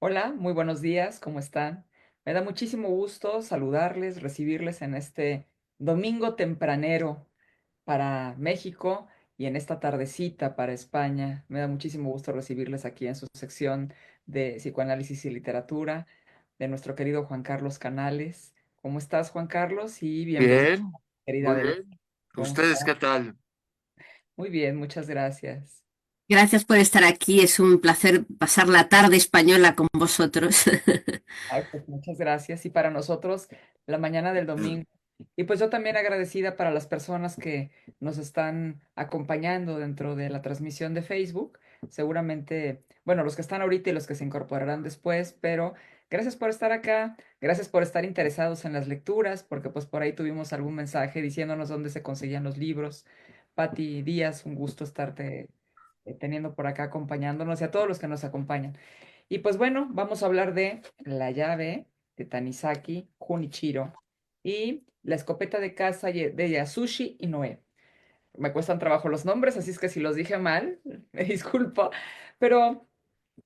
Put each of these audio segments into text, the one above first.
Hola, muy buenos días, ¿cómo están? Me da muchísimo gusto saludarles, recibirles en este domingo tempranero para México y en esta tardecita para España. Me da muchísimo gusto recibirles aquí en su sección de psicoanálisis y literatura de nuestro querido Juan Carlos Canales. ¿Cómo estás, Juan Carlos? Y bienvenido, Bien, querida muy Belén. bien. ¿Cómo ¿Ustedes estás? qué tal? Muy bien, muchas gracias. Gracias por estar aquí. Es un placer pasar la tarde española con vosotros. Ay, pues muchas gracias. Y para nosotros, la mañana del domingo. Y pues yo también agradecida para las personas que nos están acompañando dentro de la transmisión de Facebook. Seguramente, bueno, los que están ahorita y los que se incorporarán después, pero gracias por estar acá, gracias por estar interesados en las lecturas, porque pues por ahí tuvimos algún mensaje diciéndonos dónde se conseguían los libros. Pati Díaz, un gusto estarte teniendo por acá acompañándonos y a todos los que nos acompañan. Y pues bueno, vamos a hablar de La llave de Tanizaki Junichiro y La escopeta de caza de Yasushi Inoue. Me cuestan trabajo los nombres, así es que si los dije mal, me disculpo, pero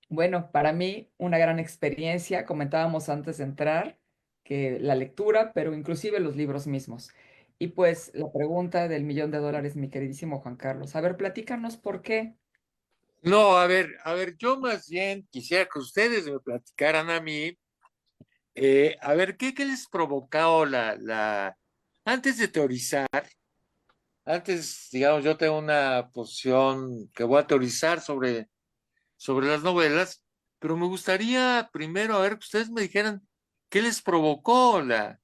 bueno, para mí una gran experiencia, comentábamos antes de entrar, que la lectura, pero inclusive los libros mismos. Y pues la pregunta del millón de dólares, mi queridísimo Juan Carlos. A ver, platícanos por qué. No, a ver, yo más bien quisiera que ustedes me platicaran a mí, a ver, ¿qué les provocó antes de teorizar, antes, digamos, yo tengo una posición que voy a teorizar sobre las novelas, pero me gustaría primero, a ver, que ustedes me dijeran qué les provocó la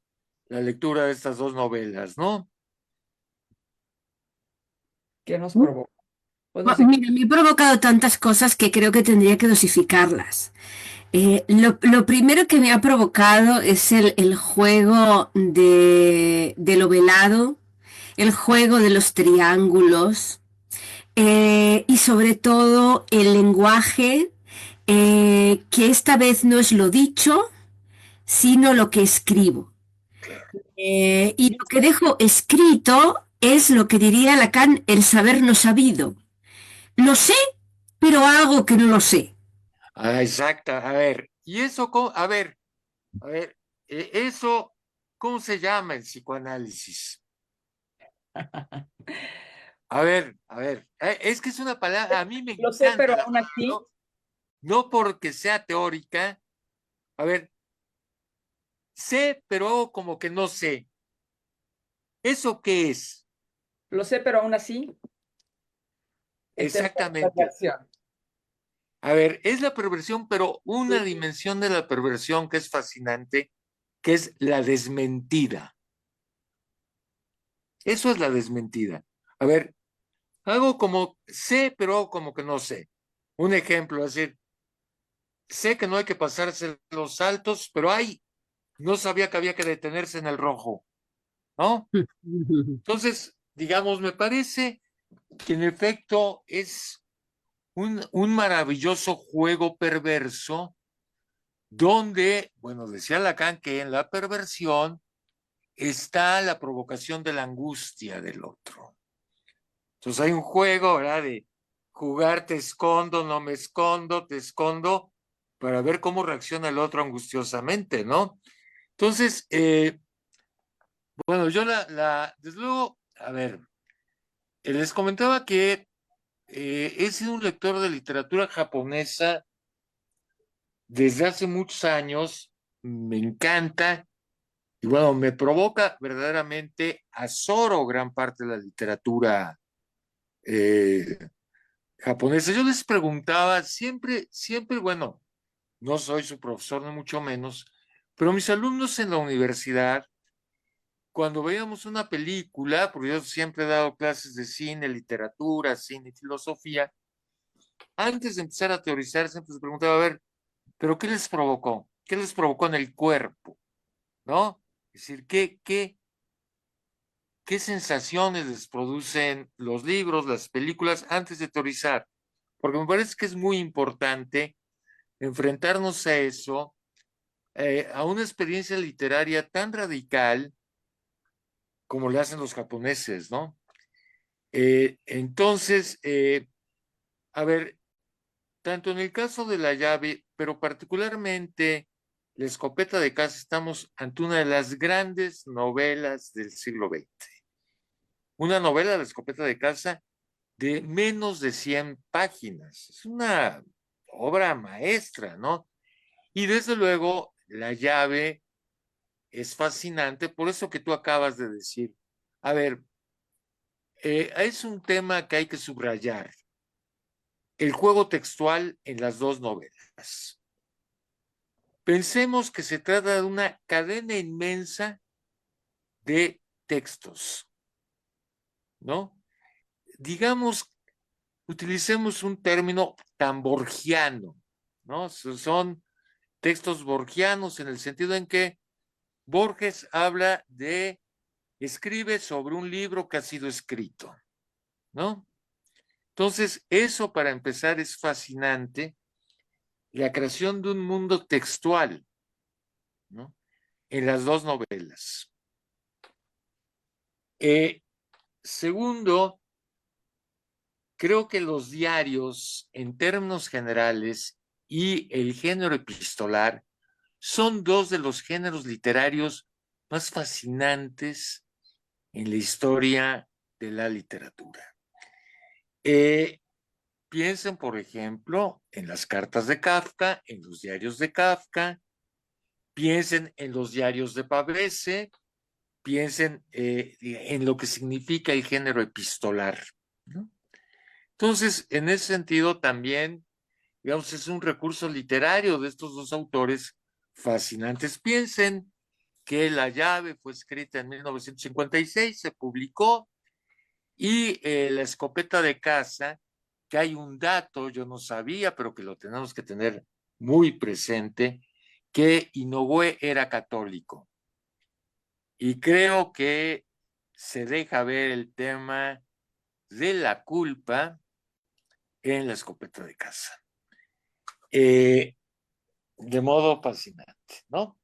lectura de estas dos novelas, ¿no? ¿Qué nos provocó? Pues no sé qué. Mira, me he provocado tantas cosas que creo que tendría que dosificarlas. Lo primero que me ha provocado es el juego de lo velado, el juego de los triángulos, y sobre todo el lenguaje, que esta vez no es lo dicho, sino lo que escribo. Y lo que dejo escrito es lo que diría Lacan, el saber no sabido. Lo sé, pero hago que no lo sé. Ah, exacto, a ver, y eso, a ver, eso, ¿cómo se llama el psicoanálisis? A ver, es que es una palabra, a mí me Lo sé, encanta pero la aún palabra, así. no porque sea teórica, a ver, sé, pero hago como que no sé. ¿Eso qué es? Lo sé, pero aún así, tengo la Exactamente. perversión. A ver, es la perversión, pero una dimensión de la perversión que es fascinante, que es la desmentida. Eso es la desmentida. A ver, hago como sé, pero hago como que no sé. Un ejemplo, es decir, sé que no hay que pasarse los saltos, pero ay, no sabía que había que detenerse en el rojo, ¿no? Entonces, digamos, me parece que en efecto es un maravilloso juego perverso donde, bueno, decía Lacan que en la perversión está la provocación de la angustia del otro. Entonces hay un juego, ¿verdad? De jugar, te escondo, no me escondo, te escondo, para ver cómo reacciona el otro angustiosamente, ¿no? Entonces, bueno, yo desde luego, a ver, les comentaba que he sido un lector de literatura japonesa desde hace muchos años, me encanta, y bueno, me provoca verdaderamente, azoro gran parte de la literatura eh, japonesa. Yo les preguntaba, siempre, bueno, no soy su profesor, ni mucho menos, pero mis alumnos en la universidad, cuando veíamos una película, porque yo siempre he dado clases de cine, literatura, cine y filosofía, antes de empezar a teorizar, siempre se preguntaba, a ver, ¿pero qué les provocó? ¿Qué les provocó en el cuerpo? ¿No? Es decir, ¿qué sensaciones les producen los libros, las películas antes de teorizar? Porque me parece que es muy importante enfrentarnos a eso, a una experiencia literaria tan radical como le hacen los japoneses, ¿no? Entonces, a ver, tanto en el caso de la llave pero particularmente La escopeta de caza, estamos ante una de las grandes novelas del siglo XX. Una novela, La escopeta de caza, de menos de 100 páginas. Es una obra maestra, ¿no? Y desde luego, La llave es fascinante, por eso que tú acabas de decir. A ver, es un tema que hay que subrayar. El juego textual en las dos novelas. Pensemos que se trata de una cadena inmensa de textos, ¿no? Digamos, utilicemos un término tan borgiano, ¿no? Son textos borgianos en el sentido en que Borges habla de, escribe sobre un libro que ha sido escrito, ¿no? Entonces, eso para empezar es fascinante, la creación de un mundo textual, ¿no? En las dos novelas. Segundo, creo que los diarios, en términos generales, y el género epistolar son dos de los géneros literarios más fascinantes en la historia de la literatura. Eh, Piensen, por ejemplo, en las cartas de Kafka, en los diarios de Kafka, piensen en los diarios de Pavese, piensen en lo que significa el género epistolar, ¿no? Entonces, en ese sentido también, digamos, es un recurso literario de estos dos autores fascinantes. Piensen que La llave fue escrita en 1956, se publicó, y La escopeta de caza, que hay un dato, yo no sabía, pero que lo tenemos que tener muy presente, que Inoue era católico. Y creo que se deja ver el tema de la culpa en La escopeta de caza. Eh, de modo fascinante, ¿no?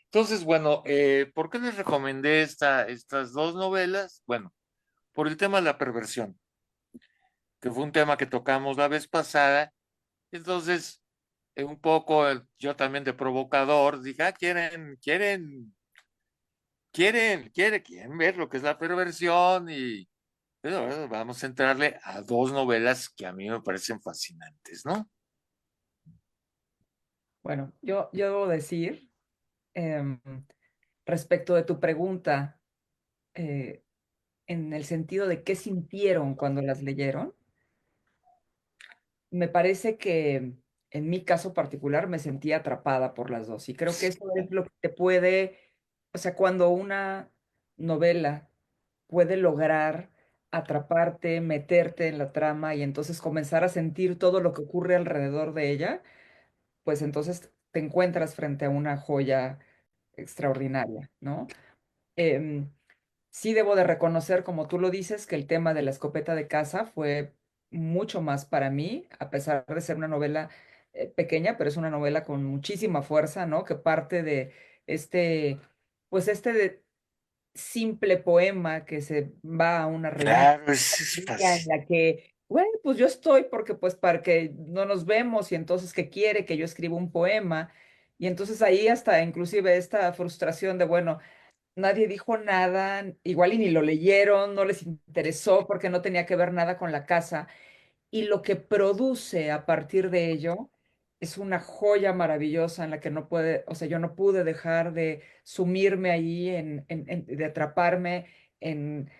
Entonces, bueno, ¿por qué les recomendé estas dos novelas? Bueno, por el tema de la perversión, que fue un tema que tocamos la vez pasada. Entonces, un poco yo también de provocador, dije, quieren ver lo que es la perversión y bueno, vamos a entrarle a dos novelas que a mí me parecen fascinantes, ¿no? Bueno, yo debo decir, em, respecto de tu pregunta, eh, en el sentido de qué sintieron cuando las leyeron, me parece que en mi caso particular me sentí atrapada por las dos y creo que eso es lo que te puede, o sea, cuando una novela puede lograr atraparte, meterte en la trama y entonces comenzar a sentir todo lo que ocurre alrededor de ella, pues entonces te encuentras frente a una joya extraordinaria, ¿no? Em, Sí debo de reconocer, como tú lo dices, que el tema de la escopeta de caza fue mucho más para mí, a pesar de ser una novela pequeña, pero es una novela con muchísima fuerza, ¿no? Que parte de este, pues simple poema que se va a una reunión Claro, es en fácil. la que, bueno, pues yo estoy porque pues para que no nos vemos y entonces que quiere que yo escriba un poema. Y entonces ahí hasta inclusive esta frustración de, bueno, nadie dijo nada, igual y ni lo leyeron, no les interesó porque no tenía que ver nada con la casa. Y lo que produce a partir de ello es una joya maravillosa en la que no puede, o sea, yo no pude dejar de sumirme ahí, de atraparme en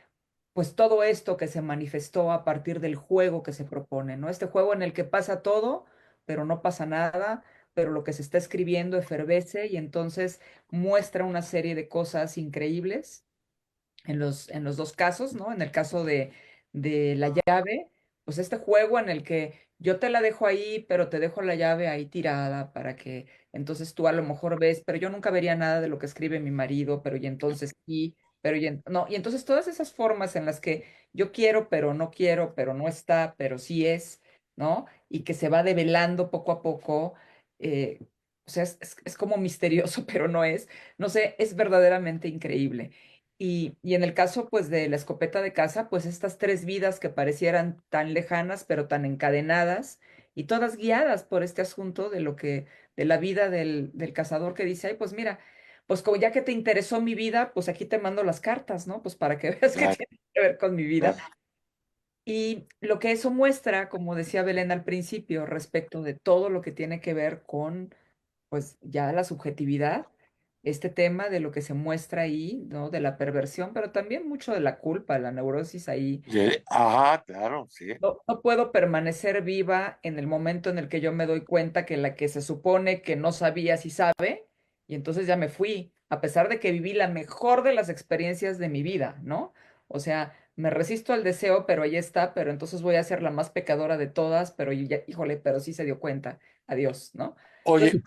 pues todo esto que se manifestó a partir del juego que se propone, ¿no? Este juego en el que pasa todo, pero no pasa nada, pero lo que se está escribiendo efervece y entonces muestra una serie de cosas increíbles en los dos casos, ¿no? En el caso de la llave, pues este juego en el que yo te la dejo ahí, pero te dejo la llave ahí tirada para que entonces tú a lo mejor ves, pero yo nunca vería nada de lo que escribe mi marido, pero y entonces sí, pero no, y entonces todas esas formas en las que yo quiero, pero no está, pero sí es, ¿no? Y que se va develando poco a poco. O sea, es como misterioso, pero no es. No sé, es verdaderamente increíble. Y en el caso, pues, de la escopeta de caza, pues estas tres vidas que parecieran tan lejanas, pero tan encadenadas, y todas guiadas por este asunto de lo que, de la vida del cazador que dice, ay, pues mira, pues como ya que te interesó mi vida, pues aquí te mando las cartas, ¿no? Pues para que veas que Claro, tiene que ver con mi vida. claro. Y lo que eso muestra, como decía Belén al principio, respecto de todo lo que tiene que ver con, pues ya la subjetividad, este tema de lo que se muestra ahí, ¿no? De la perversión, pero también mucho de la culpa, la neurosis ahí. Ajá, claro, sí. No puedo permanecer viva en el momento en el que yo me doy cuenta que la que se supone que no sabía sí sabe, y entonces ya me fui, a pesar de que viví la mejor de las experiencias de mi vida, ¿no? O sea, me resisto al deseo, pero ahí está, pero entonces voy a ser la más pecadora de todas, pero híjole, pero sí se dio cuenta, adiós, ¿no? Entonces, Oye,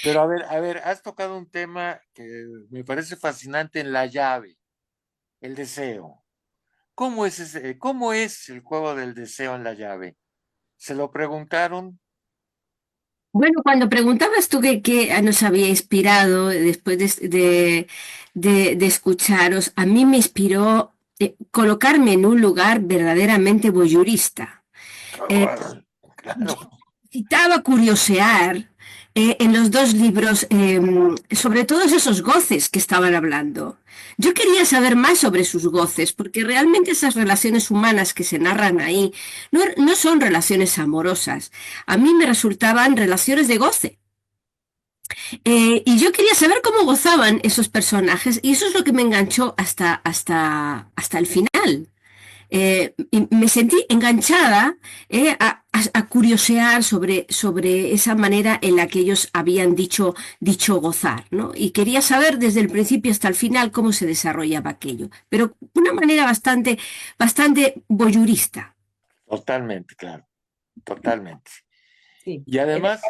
pero a ver, has tocado un tema que me parece fascinante en la llave, el deseo. ¿Cómo es el juego del deseo en la llave? ¿Se lo preguntaron? Bueno, cuando preguntabas tú qué nos había inspirado después de escucharos, a mí me inspiró colocarme en un lugar verdaderamente voyurista. Eh, Claro, Necesitaba curiosear en los dos libros sobre todos esos goces que estaban hablando. Yo quería saber más sobre sus goces, porque realmente esas relaciones humanas que se narran ahí no son relaciones amorosas. A mí me resultaban relaciones de goce. Y yo quería saber cómo gozaban esos personajes, y eso es lo que me enganchó hasta el final. Y me sentí enganchada a curiosear sobre esa manera en la que ellos habían dicho gozar, ¿no? Y quería saber desde el principio hasta el final cómo se desarrollaba aquello, pero de una manera bastante voyurista. totalmente, claro, totalmente. sí, Y además,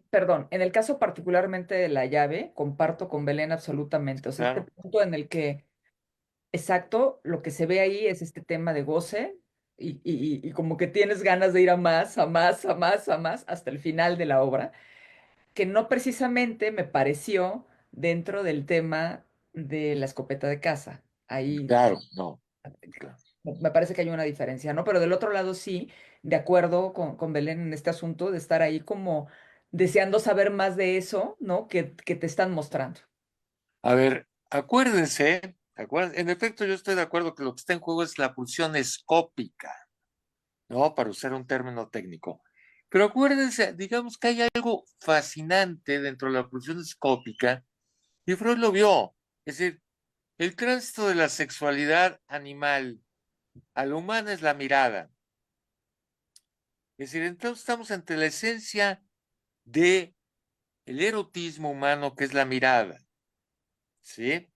perdón, en el caso particularmente de la llave, comparto con Belén absolutamente, o sea, este claro, punto en el que exacto, lo que se ve ahí es este tema de goce y como que tienes ganas de ir a más, a más, a más, a más, hasta el final de la obra, que no precisamente me pareció dentro del tema de la escopeta de caza. Ahí claro, no, claro. me parece que hay una diferencia, ¿no? Pero del otro lado sí, de acuerdo con Belén en este asunto de estar ahí como deseando saber más de eso, ¿no? Que te están mostrando. A ver, en efecto, yo estoy de acuerdo que lo que está en juego es la pulsión escópica, ¿no? Para usar un término técnico. Pero acuérdense, digamos que hay algo fascinante dentro de la pulsión escópica, y Freud lo vio. Es decir, el tránsito de la sexualidad animal a la humana es la mirada. Es decir, entonces estamos ante la esencia de el erotismo humano, que es la mirada, ¿sí?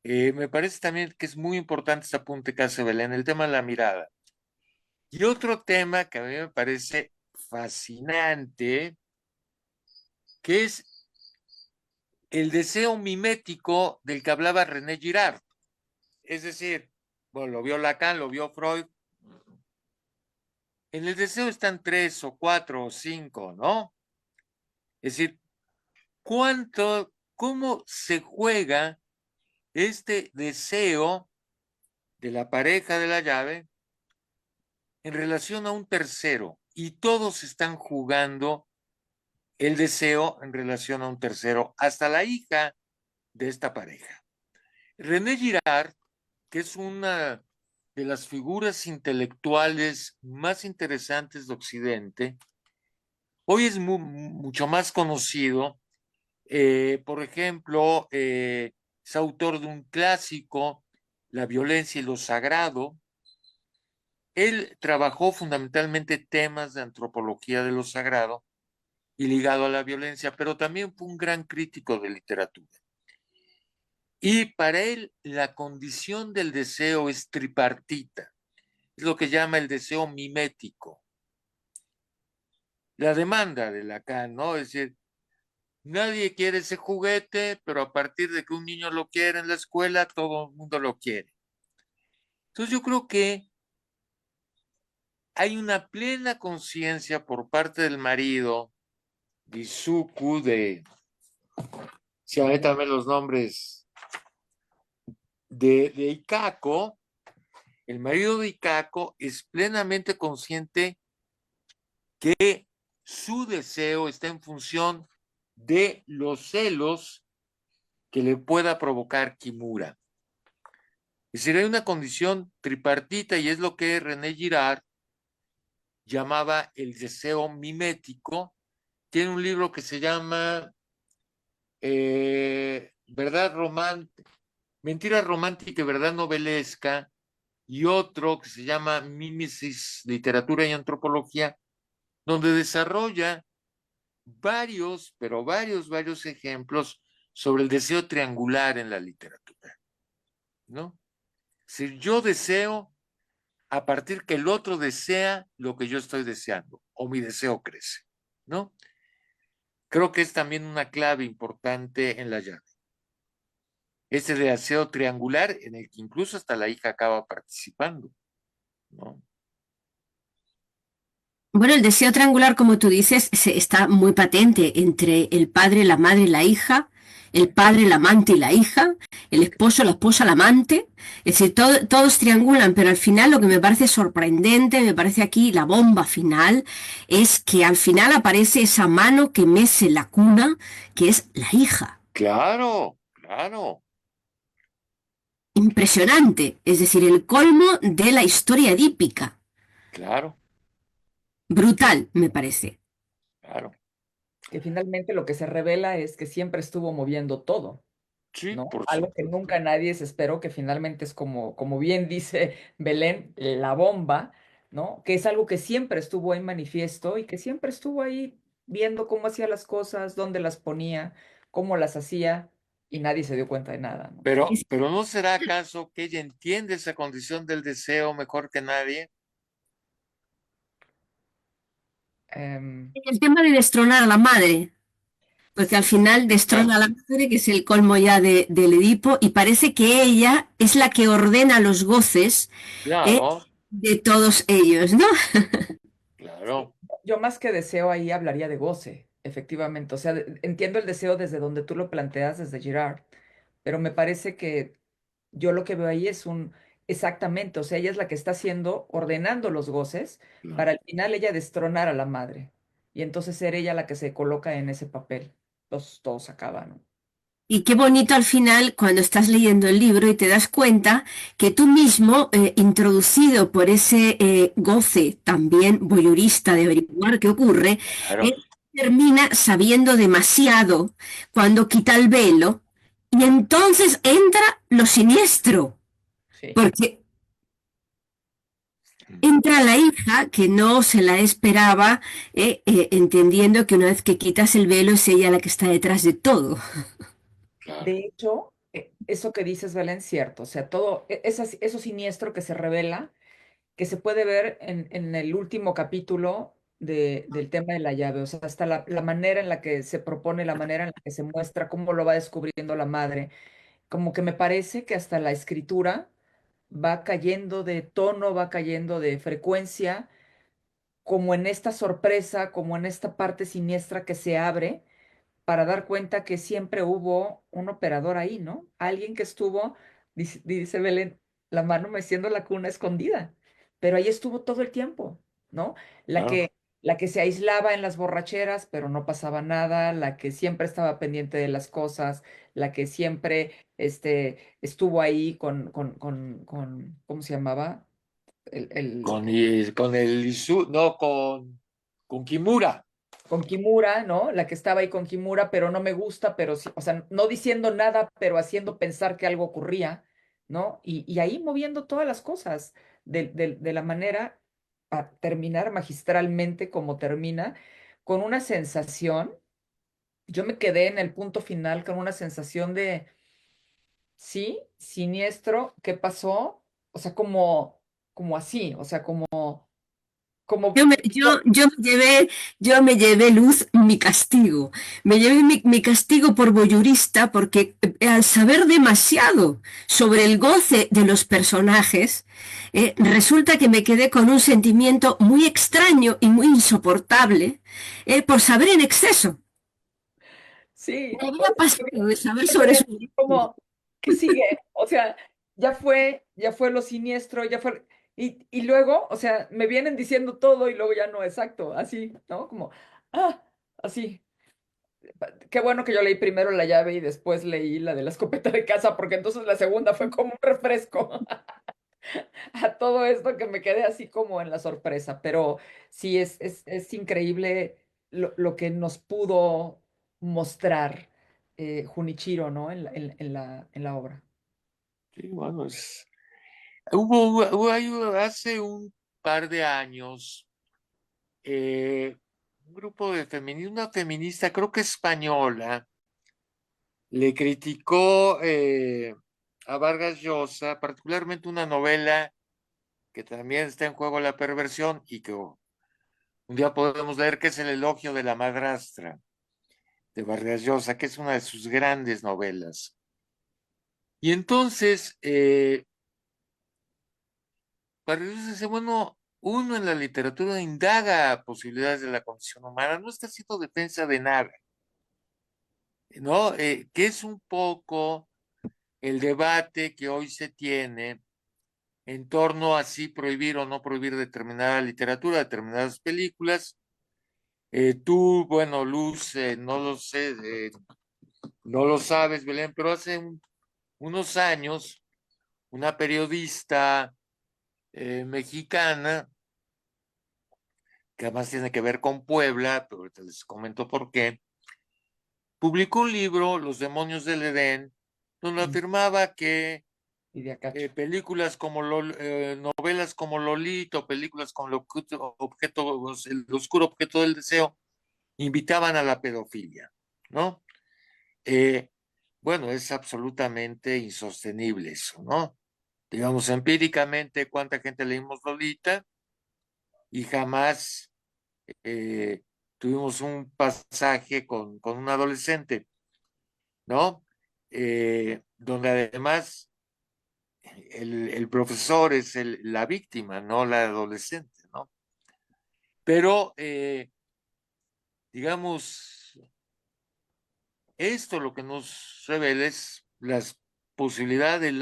Me parece también que es muy importante este apunte que hace Belén, el tema de la mirada. Y otro tema que a mí me parece fascinante, que es el deseo mimético del que hablaba René Girard. Es decir, bueno, lo vio Lacan, lo vio Freud. En el deseo están tres o cuatro o cinco, ¿no? Es decir, cómo se juega este deseo de la pareja de la llave en relación a un tercero, y todos están jugando el deseo en relación a un tercero, hasta la hija de esta pareja. René Girard, que es una de las figuras intelectuales más interesantes de Occidente, hoy es mucho más conocido. Por ejemplo, es autor de un clásico, La violencia y lo sagrado. Él trabajó fundamentalmente temas de antropología de lo sagrado y ligado a la violencia, pero también fue un gran crítico de literatura. Y para él la condición del deseo es tripartita, es lo que llama el deseo mimético. La demanda de Lacan, ¿no? Es decir, nadie quiere ese juguete, pero a partir de que un niño lo quiere en la escuela, todo el mundo lo quiere. Entonces yo creo que hay una plena conciencia por parte del marido, Gizuku, si también los nombres, de Ikako. El marido de Ikako es plenamente consciente que su deseo está en función de los celos que le pueda provocar Kimura. Es decir, hay una condición tripartita y es lo que René Girard llamaba el deseo mimético. Tiene un libro que se llama Verdad Romántica, Mentira Romántica y Verdad Novelesca, y otro que se llama Mímesis, Literatura y Antropología, donde desarrolla varios, pero varios ejemplos sobre el deseo triangular en la literatura, ¿no? Es decir, yo deseo a partir que el otro desea lo que yo estoy deseando, o mi deseo crece, ¿no? Creo que es también una clave importante en la llave. Ese deseo triangular en el que incluso hasta la hija acaba participando, ¿no? Bueno, el deseo triangular, como tú dices, está muy patente entre el padre, la madre y la hija, el padre, el amante y la hija, el esposo, la esposa, el amante. Es decir, todos triangulan, pero al final lo que me parece sorprendente, me parece aquí la bomba final, es que al final aparece esa mano que mece la cuna, que es la hija. Claro, claro, Impresionante, es decir, el colmo de la historia edípica. claro, Brutal, me parece. claro. Que finalmente lo que se revela es que siempre estuvo moviendo todo, Sí, ¿no? por Algo que supuesto. nunca nadie se esperó, que finalmente es como bien dice Belén, la bomba, ¿no? Que es algo que siempre estuvo en manifiesto y que siempre estuvo ahí viendo cómo hacía las cosas, dónde las ponía, cómo las hacía, y nadie se dio cuenta de nada, ¿no? Pero ¿no será acaso que ella entiende esa condición del deseo mejor que nadie? Em, El tema de destronar a la madre, porque al sí, final destrona a Claro, la madre, que es el colmo ya del Edipo, y parece que ella es la que ordena los goces eh, claro, de todos ellos, ¿no? sí. claro, Yo más que deseo ahí hablaría de goce, efectivamente. O sea, entiendo el deseo desde donde tú lo planteas, desde Girard, pero me parece que yo lo que veo ahí es exactamente, o sea, ella es la que está haciendo, ordenando los goces, claro. para al final ella destronar a la madre. Y entonces ser ella la que se coloca en ese papel. Entonces todo se acaba, ¿no? Y qué bonito al final cuando estás leyendo el libro y te das cuenta que tú mismo, introducido por ese goce también voyeurista de averiguar qué ocurre, Claro. termina sabiendo demasiado cuando quita el velo y entonces entra lo siniestro, Sí, porque entra la hija que no se la esperaba, entendiendo que una vez que quitas el velo es ella la que está detrás de todo. Claro, de hecho, eso que dices, Belén, es cierto. O sea, todo eso siniestro que se revela, que se puede ver en el último capítulo del tema de la llave. O sea, hasta la manera en la que se propone, la manera en la que se muestra, cómo lo va descubriendo la madre. Como que me parece que hasta la escritura va cayendo de tono, va cayendo de frecuencia, como en esta sorpresa, como en esta parte siniestra que se abre para dar cuenta que siempre hubo un operador ahí, ¿no? Alguien que estuvo, dice Belén, la mano meciendo la cuna escondida, pero ahí estuvo todo el tiempo, ¿no? La claro. que, la que se aislaba en las borracheras, pero no pasaba nada, la que siempre estaba pendiente de las cosas, la que siempre estuvo ahí ¿cómo se llamaba? Con el Isu, no, con Kimura. Con Kimura, ¿no? La que estaba ahí con Kimura, pero no me gusta, pero sí, o sea, no diciendo nada, pero haciendo pensar que algo ocurría, ¿no? Y ahí moviendo todas las cosas de la manera a terminar magistralmente como termina, con una sensación, yo me quedé en el punto final con una sensación de, sí, siniestro, ¿qué pasó? O sea, como así, o sea, como, Yo me, yo, yo me llevé luz mi castigo. Me llevé mi castigo por voyurista porque al saber demasiado sobre el goce de los personajes, resulta que me quedé con un sentimiento muy extraño y muy insoportable por saber en exceso. sí, Me o había sea, pasado de saber yo sobre quería su... decir como, ¿qué sigue? O sea, ya fue lo siniestro, ya fue. Y luego, o sea, me vienen diciendo todo y luego ya no, exacto, así, ¿no? Como, ah, así. Qué bueno que yo leí primero La llave y después leí la de la escopeta de caza, porque entonces la segunda fue como un refresco a todo esto que me quedé así como en la sorpresa. Pero sí, es increíble lo que nos pudo mostrar Junichiro, ¿no? En la obra. Sí, bueno, hace un par de años, un grupo de feministas, una feminista, creo que española, le criticó a Vargas Llosa, particularmente una novela que también está en juego la perversión y que un día podemos leer, que es El elogio de la madrastra de Vargas Llosa, que es una de sus grandes novelas. Y entonces, Vargas Llosa dice, bueno, uno en la literatura indaga posibilidades de la condición humana, no está haciendo defensa de nada, ¿no? Que es un poco el debate que hoy se tiene en torno a si prohibir o no prohibir determinada literatura, determinadas películas. Tú, bueno, Luz, no lo sé, no lo sabes, Belén, pero hace unos años, una periodista mexicana, que además tiene que ver con Puebla, pero ahorita les comento por qué, publicó un libro, Los demonios del Edén, donde Mm, afirmaba que Y de Acacho. películas como novelas como Lolito, películas como El oscuro objeto del deseo, invitaban a la pedofilia, ¿no? Eh, bueno, es absolutamente insostenible eso, ¿no? Digamos, empíricamente, ¿cuánta gente leímos Lolita? Y jamás eh, tuvimos un pasaje con un adolescente, ¿no? Donde además el profesor es la víctima, no la adolescente, ¿no? Pero, digamos, esto lo que nos revela es las posibilidades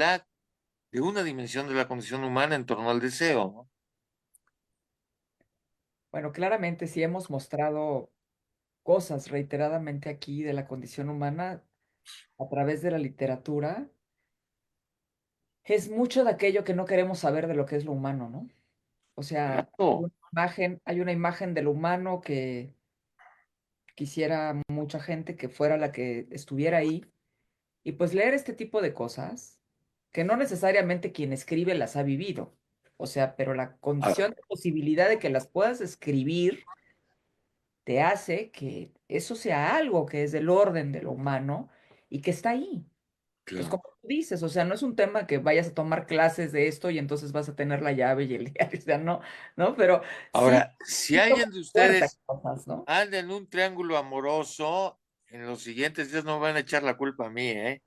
de una dimensión de la condición humana en torno al deseo, ¿no? Bueno, claramente sí hemos mostrado cosas reiteradamente aquí de la condición humana a través de la literatura. Es mucho de aquello que no queremos saber de lo que es lo humano, ¿no? O sea, Claro, hay una imagen del humano que quisiera mucha gente que fuera la que estuviera ahí. Y pues leer este tipo de cosas, que no necesariamente quien escribe las ha vivido. O sea, pero la ah, condición de posibilidad de que las puedas escribir te hace que eso sea algo que es del orden de lo humano y que está ahí. Entonces, claro. como tú dices, o sea, no es un tema que vayas a tomar clases de esto y entonces vas a tener la llave y el diario, o sea, no, ¿no? Pero sí, Ahora, si sí toca alguien de fuerte ustedes cosas, ¿no? anda en un triángulo amoroso, en los siguientes días no me van a echar la culpa a mí, ¿eh?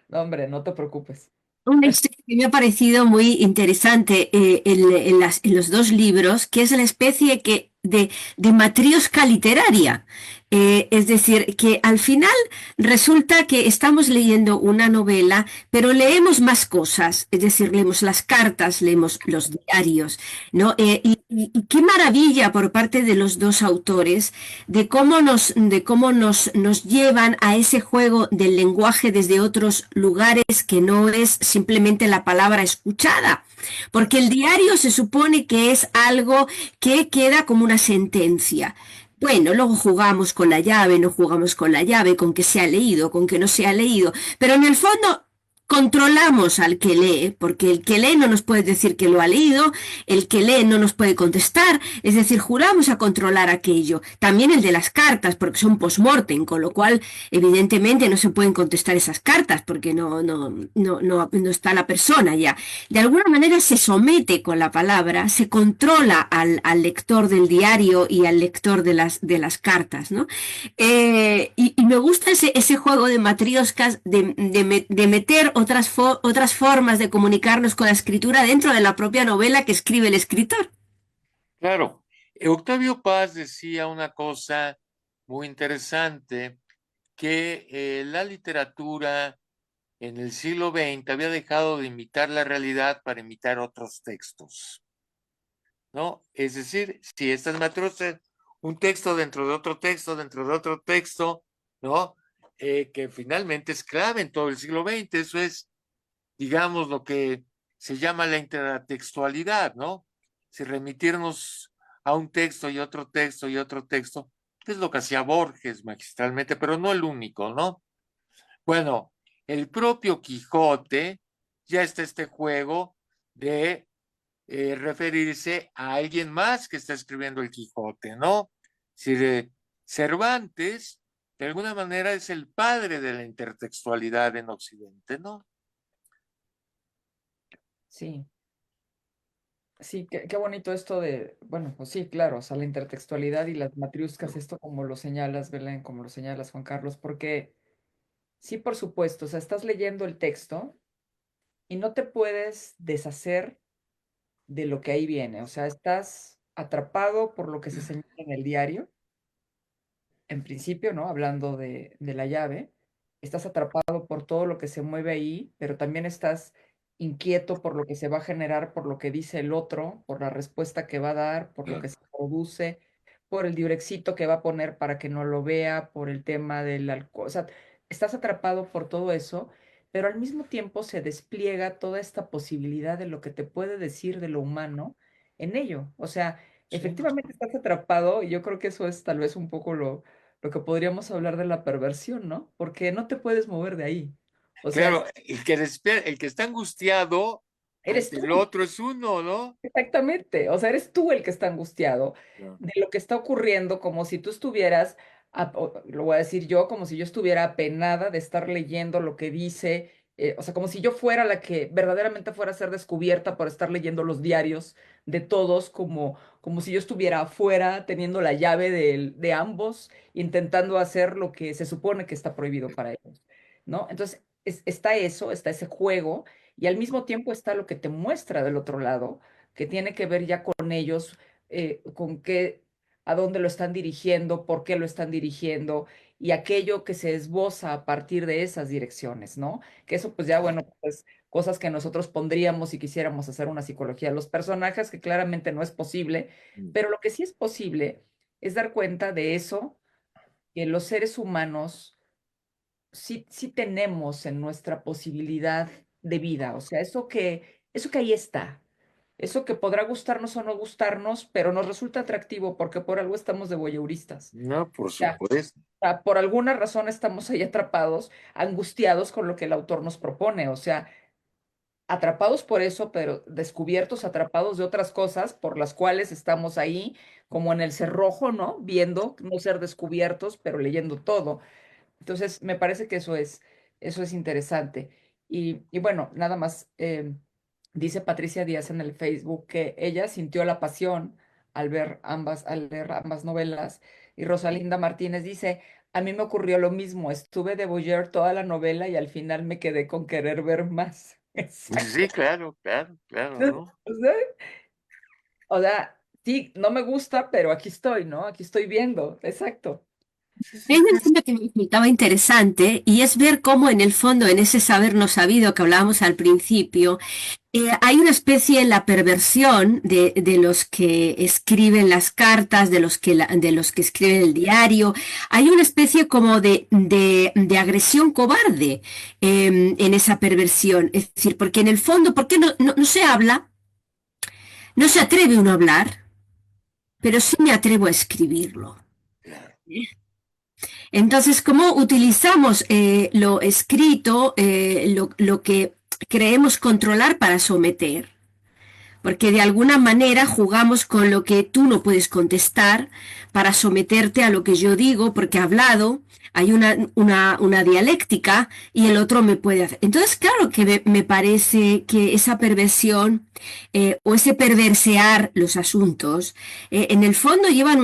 No, hombre, no te preocupes. Una historia que me ha parecido muy interesante en los dos libros, que es la especie de matriosca literaria. Es decir, que al final resulta que estamos leyendo una novela, pero leemos más cosas, es decir, leemos las cartas, leemos los diarios, ¿no? Y qué maravilla por parte de los dos autores nos llevan a ese juego del lenguaje desde otros lugares que no es simplemente la palabra escuchada. Porque el diario se supone que es algo que queda como una sentencia. Bueno, luego jugamos con la llave, no jugamos con la llave, con que se ha leído, con que no se ha leído, pero en el fondo controlamos al que lee, porque el que lee no nos puede decir que lo ha leído, el que lee no nos puede contestar, es decir, juramos a controlar aquello. También el de las cartas, porque son post-mortem, con lo cual evidentemente no se pueden contestar esas cartas, porque no está la persona ya. De alguna manera se somete con la palabra, se controla al lector del diario y al lector de las cartas, ¿no? Y me gusta ese juego de matrioscas, de meter otras formas de comunicarnos con la escritura dentro de la propia novela que escribe el escritor. Claro. Octavio Paz decía una cosa muy interesante, que la literatura en el siglo XX había dejado de imitar la realidad para imitar otros textos, ¿no? Es decir, si estas matrosas, un texto dentro de otro texto, dentro de otro texto, ¿no? Que finalmente es clave en todo el siglo XX. Eso es, digamos, lo que se llama la intertextualidad, ¿no? Si remitirnos a un texto y otro texto y otro texto, es lo que hacía Borges magistralmente, pero no el único, ¿no? Bueno, el propio Quijote ya está este juego de referirse a alguien más que está escribiendo el Quijote, ¿no? Si Cervantes, de alguna manera, es el padre de la intertextualidad en Occidente, ¿no? Sí, sí, qué bonito esto de, bueno, pues sí, claro, o sea, la intertextualidad y las matriuscas, esto como lo señalas, Belén, como lo señalas, Juan Carlos, porque sí, por supuesto, o sea, estás leyendo el texto y no te puedes deshacer de lo que ahí viene, o sea, estás atrapado por lo que se señala en el diario en principio, ¿no? Hablando de la llave, estás atrapado por todo lo que se mueve ahí, pero también estás inquieto por lo que se va a generar, por lo que dice el otro, por la respuesta que va a dar, por lo que se produce, por el diurexito que va a poner para que no lo vea, por el tema del alcohol. O sea, estás atrapado por todo eso, pero al mismo tiempo se despliega toda esta posibilidad de lo que te puede decir de lo humano en ello. O sea, Sí. efectivamente estás atrapado y yo creo que eso es tal vez un poco lo que podríamos hablar de la perversión, ¿no? Porque no te puedes mover de ahí. O sea, Claro, el que está angustiado eres ante tú, el otro es uno, ¿no? exactamente. O sea, eres tú el que está angustiado No. de lo que está ocurriendo, como si tú estuvieras, lo voy a decir yo, como si yo estuviera apenada de estar leyendo lo que dice, o sea, como si yo fuera la que verdaderamente fuera a ser descubierta por estar leyendo los diarios de todos, como si yo estuviera afuera teniendo la llave de ambos, intentando hacer lo que se supone que está prohibido para ellos, ¿no? Entonces, está eso, está ese juego, y al mismo tiempo está lo que te muestra del otro lado, que tiene que ver ya con ellos, con qué, a dónde lo están dirigiendo, por qué lo están dirigiendo y aquello que se esboza a partir de esas direcciones, ¿no? Que eso pues ya, bueno, pues cosas que nosotros pondríamos si quisiéramos hacer una psicología de los personajes, que claramente no es posible, pero lo que sí es posible es dar cuenta de eso, que los seres humanos sí tenemos en nuestra posibilidad de vida, o sea, eso que ahí está. Eso que podrá gustarnos o no gustarnos, pero nos resulta atractivo porque por algo estamos de voyeuristas. No, por Ya, supuesto. o sea, por alguna razón estamos ahí atrapados, angustiados con lo que el autor nos propone. O sea, atrapados por eso, pero descubiertos, atrapados de otras cosas por las cuales estamos ahí, como en el cerrojo, ¿no? Viendo, no ser descubiertos, pero leyendo todo. Entonces, me parece que eso es interesante. Y bueno, nada más, dice Patricia Díaz en el Facebook que ella sintió la pasión al leer ambas novelas. Y Rosalinda Martínez dice, a mí me ocurrió lo mismo, estuve de voyeur toda la novela y al final me quedé con querer ver más. Sí, Exacto. claro, claro, claro, ¿no? O sea, sí, no me gusta, pero aquí estoy, ¿no? Aquí estoy viendo. Exacto. Sí, Hay sí. un tema que me resultaba interesante y es ver cómo en el fondo, en ese saber no sabido que hablábamos al principio, hay una especie en la perversión de los que escriben las cartas, de los que escriben el diario. Hay una especie como de agresión cobarde en esa perversión. Es decir, porque en el fondo, ¿por qué no se habla? No se atreve uno a hablar, pero sí me atrevo a escribirlo. Entonces, ¿cómo utilizamos lo escrito, lo que creemos controlar para someter? Porque de alguna manera jugamos con lo que tú no puedes contestar para someterte a lo que yo digo, porque he hablado, hay una dialéctica y el otro me puede hacer. Entonces, claro que me parece que esa perversión o ese perversear los asuntos, en el fondo llevan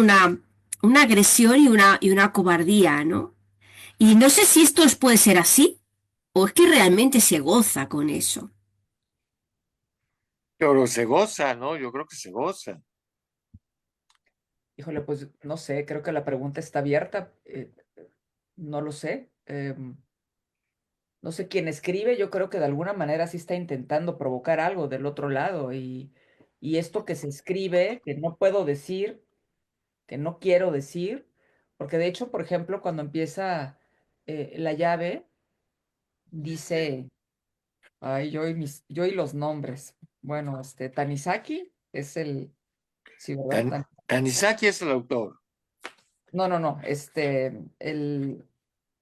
una agresión y una cobardía, ¿no? Y no sé si esto puede ser así o es que realmente se goza con eso. Pero se goza, ¿no? Yo creo que se goza. Híjole, pues no sé, creo que la pregunta está abierta. No lo sé. no sé, quien escribe, yo creo que de alguna manera sí está intentando provocar algo del otro lado y esto que se escribe, que no puedo decir, que no quiero decir, porque de hecho, por ejemplo, cuando empieza la llave, dice, ay, yo y los nombres. Bueno, Tanizaki es el, sí, ¿verdad? Tanizaki es el autor. No, no, no,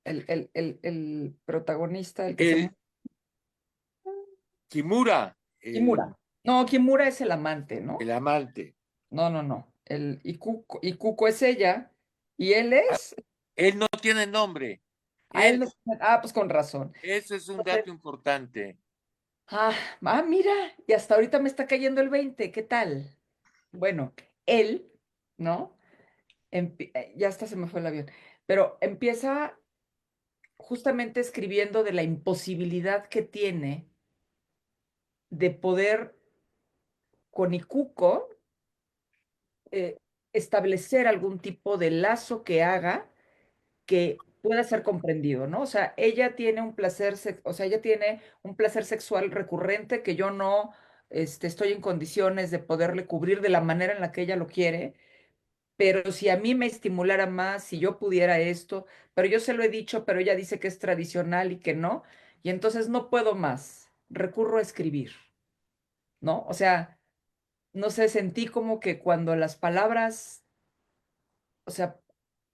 el protagonista, el que se... El Kimura, Kimura. No, Kimura es el amante, el ¿no? amante. No, no, no. Ikuko es ella y él es... Él no tiene nombre. A él Él, no... Ah, pues con razón. eso es un Entonces, dato importante. ah, mira, y hasta ahorita me está cayendo el 20. ¿Qué tal? Bueno, él, ¿no? Ya hasta se me fue el avión, pero empieza justamente escribiendo de la imposibilidad que tiene de poder con Ikuko eh, establecer algún tipo de lazo que haga que pueda ser comprendido, ¿no? O sea, ella tiene un placer, o sea, ella tiene un placer sexual recurrente que yo no estoy en condiciones de poderle cubrir de la manera en la que ella lo quiere, pero si a mí me estimulara más, si yo pudiera esto, pero yo se lo he dicho, pero ella dice que es tradicional y que no, y entonces no puedo más, recurro a escribir, ¿no? O sea, no sé, sentí como que cuando las palabras, o sea,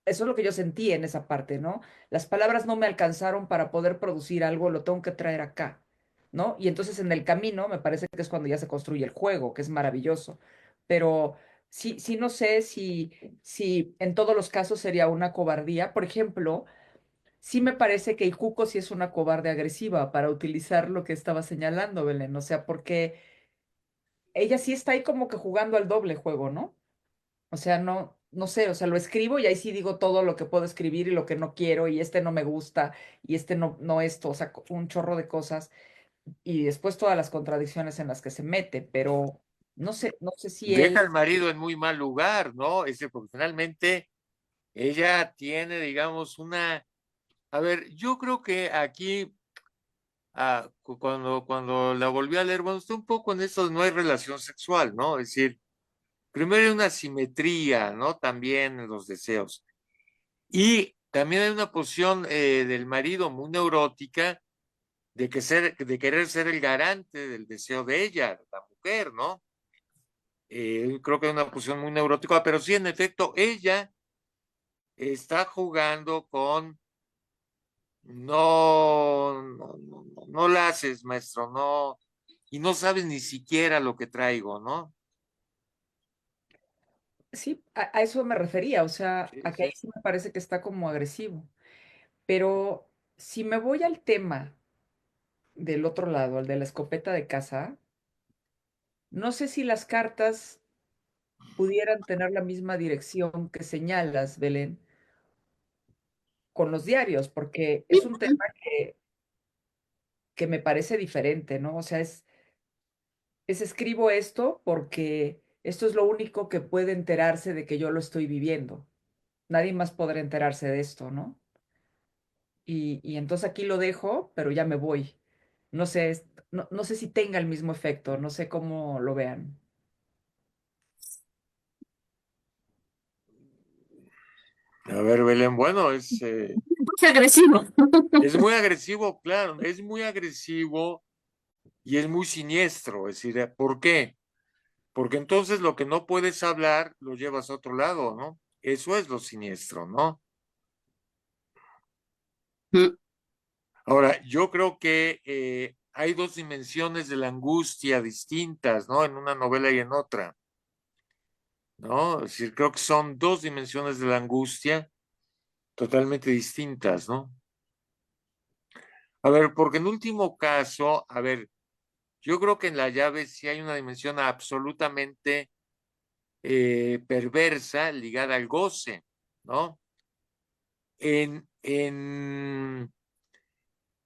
eso es lo que yo sentí en esa parte, ¿no? Las palabras no me alcanzaron para poder producir algo, lo tengo que traer acá, ¿no? Y entonces en el camino me parece que es cuando ya se construye el juego, que es maravilloso. Pero sí, sí no sé si en todos los casos sería una cobardía. Por ejemplo, sí me parece que Ikuko sí es una cobarde agresiva para utilizar lo que estaba señalando, Belén. O sea, porque ella sí está ahí como que jugando al doble juego, ¿no? O sea, no, no sé, o sea, lo escribo y ahí sí digo todo lo que puedo escribir y lo que no quiero y este no me gusta y este no, no esto, o sea, un chorro de cosas y después todas las contradicciones en las que se mete, pero no sé si Deja él, al marido en muy mal lugar, ¿no? Porque finalmente ella tiene, digamos, una... A ver, yo creo que aquí, cuando la volví a leer, bueno, está un poco en eso, no hay relación sexual, ¿no? Es decir, primero hay una simetría, ¿no? También en los deseos. Y también hay una posición del marido muy neurótica de querer ser el garante del deseo de ella, la mujer, ¿no? Creo que es una posición muy neurótica, pero sí, en efecto, ella está jugando con no la haces, maestro, no, y no sabes ni siquiera lo que traigo, ¿no? sí, a eso me refería, o sea, Sí, a que ahí sí. sí me parece que está como agresivo, pero si me voy al tema del otro lado, al de la escopeta de caza, no sé si las cartas pudieran tener la misma dirección que señalas, Belén, con los diarios, porque es un tema que me parece diferente, ¿no? O sea, es escribo esto porque esto es lo único que puede enterarse de que yo lo estoy viviendo. Nadie más podrá enterarse de esto, ¿no? Y entonces aquí lo dejo, pero ya me voy. No sé, no sé si tenga el mismo efecto, no sé cómo lo vean. A ver, Belén, bueno, Muy agresivo. es muy agresivo, claro, es muy agresivo y es muy siniestro. Es decir, ¿por qué? Porque entonces lo que no puedes hablar lo llevas a otro lado, ¿no? Eso es lo siniestro, ¿no? Mm. Ahora, yo creo que hay dos dimensiones de la angustia distintas, ¿no? En una novela y en otra, ¿no? Es decir, creo que son dos dimensiones de la angustia totalmente distintas, ¿no? A ver, porque en último caso, a ver, yo creo que en la llave sí hay una dimensión absolutamente perversa ligada al goce, ¿no? En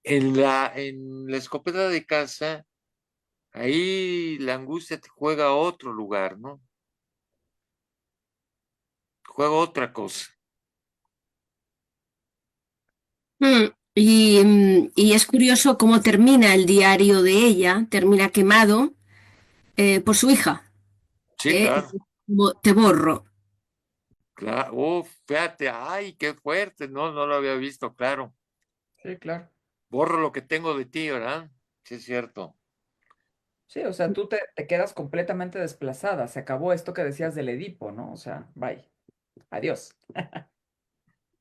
la escopeta de caza, ahí la angustia te juega a otro lugar, ¿no? Juega otra cosa. Mm. Y es curioso cómo termina el diario de ella, termina quemado por su hija. Sí, claro, Te borro. claro. Uf, fíjate, ay, qué fuerte, no, no lo había visto, claro. Sí, claro. Borro lo que tengo de ti, ¿verdad? Sí, es cierto. Sí, o sea, tú te quedas completamente desplazada. Se acabó esto que decías del Edipo, ¿no? O sea, bye. Adiós.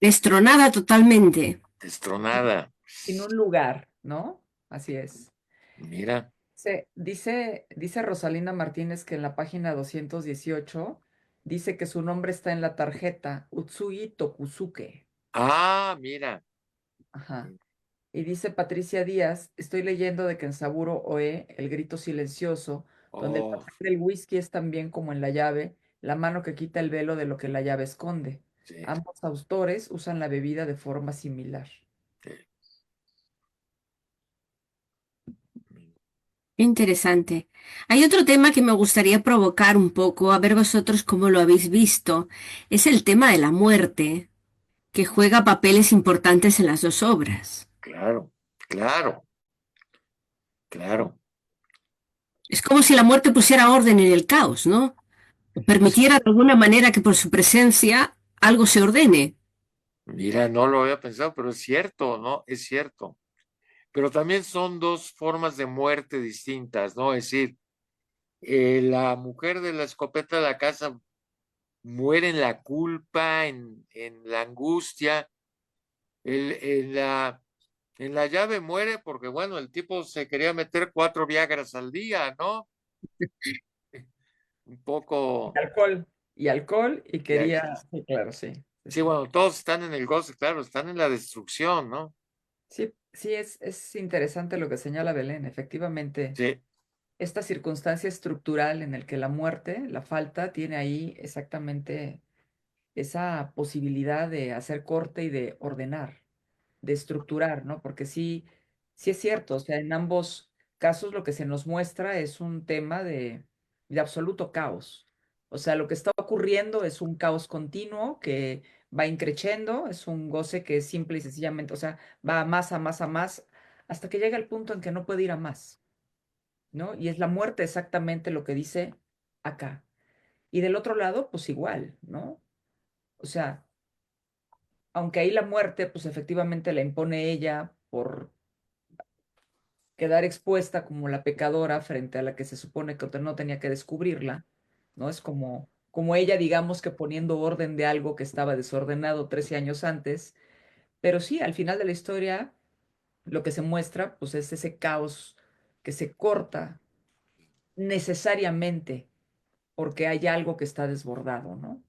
Destronada totalmente. Destronada. Sin un lugar, ¿no? Así es. Mira. Dice Rosalinda Martínez que en la página 218 dice que su nombre está en la tarjeta Utsugi Tokusuke. Ah, mira. Ajá. Y dice Patricia Díaz, estoy leyendo de que en Saburo Oe, el grito silencioso, donde el Oh, papel del whisky es también como en la llave, la mano que quita el velo de lo que la llave esconde. sí, Ambos autores usan la bebida de forma similar. sí. Qué interesante. Hay otro tema que me gustaría provocar un poco, a ver vosotros cómo lo habéis visto. Es el tema de la muerte, que juega papeles importantes en las dos obras. Claro, claro, claro. Es como si la muerte pusiera orden en el caos, ¿no? O permitiera de alguna manera que por su presencia algo se ordene. Mira, no lo había pensado, pero es cierto, ¿no? Es cierto. Pero también son dos formas de muerte distintas, ¿no? Es decir, la mujer de la escopeta de la casa muere en la culpa, en la angustia. En la llave muere porque, bueno, el tipo se quería meter 4 Viagras al día, ¿no? Un Y poco. alcohol, y alcohol, y Ya, quería, sí, claro, sí, sí, sí, sí. bueno, todos están en el goce, claro, están en la destrucción, ¿no? Sí, sí, es interesante lo que señala Belén. Efectivamente, Sí, esta circunstancia estructural en el que la muerte, la falta, tiene ahí exactamente esa posibilidad de hacer corte y de ordenar, de estructurar, ¿no? Porque sí, sí es cierto, o sea, en ambos casos lo que se nos muestra es un tema de absoluto caos. O sea, lo que está ocurriendo es un caos continuo que va increciendo, es un goce que es simple y sencillamente, o sea, va a más, hasta que llega el punto en que no puede ir a más, ¿no? Y es la muerte exactamente lo que dice acá. Y del otro lado, pues igual, ¿no? O sea, aunque ahí la muerte, pues efectivamente la impone ella por quedar expuesta como la pecadora frente a la que se supone que no tenía que descubrirla, ¿no? Es como ella, digamos que poniendo orden de algo que estaba desordenado 13 años antes, pero sí, al final de la historia, lo que se muestra, pues es ese caos que se corta necesariamente porque hay algo que está desbordado, ¿no?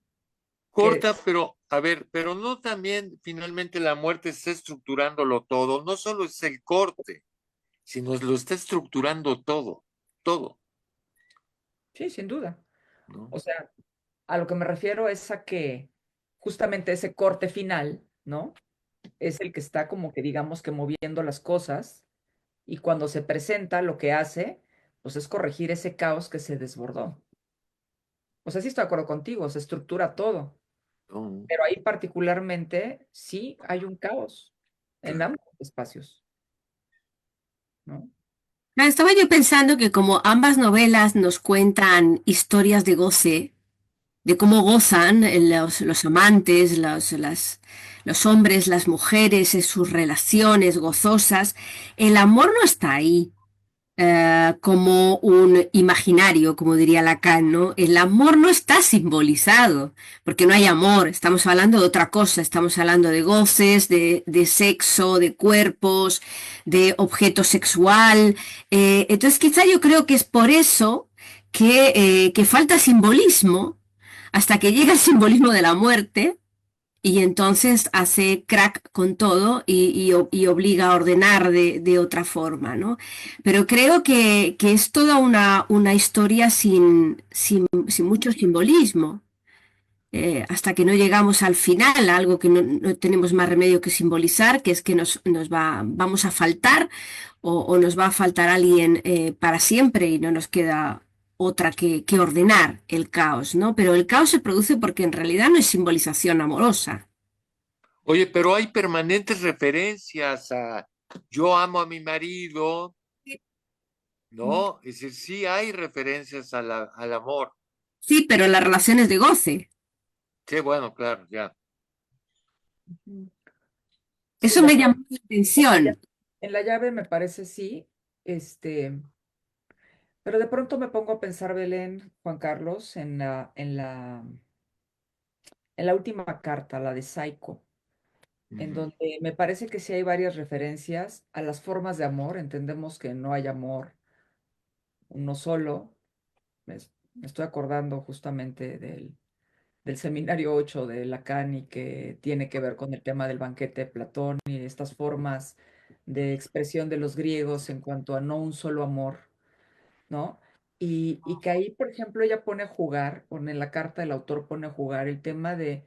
Que corta, pero, a ver, pero no también finalmente la muerte está estructurándolo todo, no solo es el corte, sino lo está estructurando todo, todo, sí, sin duda. ¿no? O sea, a lo que me refiero es a que justamente ese corte final, ¿no? Es el que está como que digamos que moviendo las cosas y cuando se presenta lo que hace, pues es corregir ese caos que se desbordó. O sea, sí estoy de acuerdo contigo, se estructura todo, ¿No? pero ahí particularmente sí hay un caos en Claro. ambos espacios, ¿no? Ah, estaba yo pensando que como ambas novelas nos cuentan historias de goce, de cómo gozan los amantes, los hombres, las mujeres, en sus relaciones gozosas, el amor no está ahí. Como un imaginario, como diría Lacan, ¿no? El amor no está simbolizado, porque no hay amor, estamos hablando de otra cosa, estamos hablando de goces, de sexo, de cuerpos, de objeto sexual. Entonces quizá yo creo que es por eso que falta simbolismo, hasta que llega el simbolismo de la muerte, y entonces hace crack con todo y obliga a ordenar de otra forma, ¿no? Pero creo que es toda una historia sin mucho simbolismo, hasta que no llegamos al final, algo que no tenemos más remedio que simbolizar, que es que vamos a faltar o nos va a faltar alguien para siempre y no nos queda otra que ordenar el caos, ¿no? Pero el caos se produce porque en realidad no es simbolización amorosa. Oye, pero hay permanentes referencias a yo amo a mi marido, ¿no? Es decir, sí hay referencias al amor. Sí, pero las relaciones de goce. Sí, bueno, claro, ya. Ujú. Sí, Eso me llamó la en la atención. en la llave me parece sí, este, pero de pronto me pongo a pensar, Belén, Juan Carlos, en la última carta, la de Psycho, en Ujú. donde me parece que sí hay varias referencias a las formas de amor. Entendemos que no hay amor uno solo. Me estoy acordando justamente del seminario 8 de Lacan y que tiene que ver con el tema del banquete de Platón y estas formas de expresión de los griegos en cuanto a no un solo amor, ¿no? Y que ahí, por ejemplo, ella pone a jugar, pone en la carta, el autor pone a jugar el tema de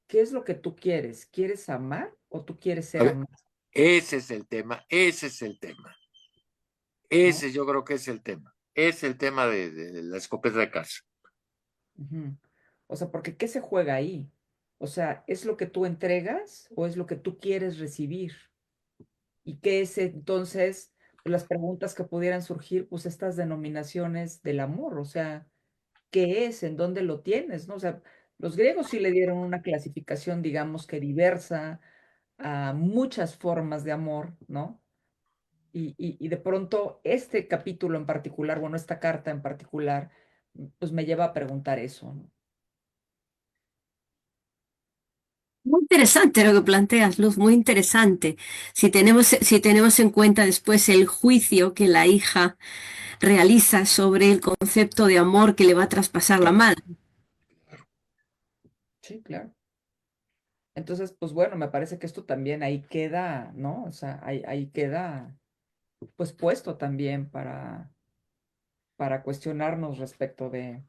¿qué es lo que tú quieres? ¿Quieres amar o tú quieres A ser ver, amado? ese es el tema, ese es el tema. ¿No? Ese yo creo que es el tema. Es el tema de la escopeta de caza. Ujú. O sea, porque ¿qué se juega ahí? O sea, ¿es lo que tú entregas o es lo que tú quieres recibir? ¿Y qué es entonces pues, las preguntas que pudieran surgir? Pues estas denominaciones del amor, o sea, ¿qué es? ¿En dónde lo tienes? ¿No? O sea, los griegos sí le dieron una clasificación, digamos que diversa a muchas formas de amor, ¿no? Y de pronto este capítulo en particular, bueno, esta carta en particular, pues me lleva a preguntar eso, ¿no? Muy interesante lo que planteas, Luz, muy interesante. Si tenemos en cuenta después el juicio que la hija realiza sobre el concepto de amor que le va a traspasar la madre. Sí, claro. Entonces, pues bueno, me parece que esto también ahí queda, ¿no? O sea, ahí queda, pues puesto también para cuestionarnos respecto de,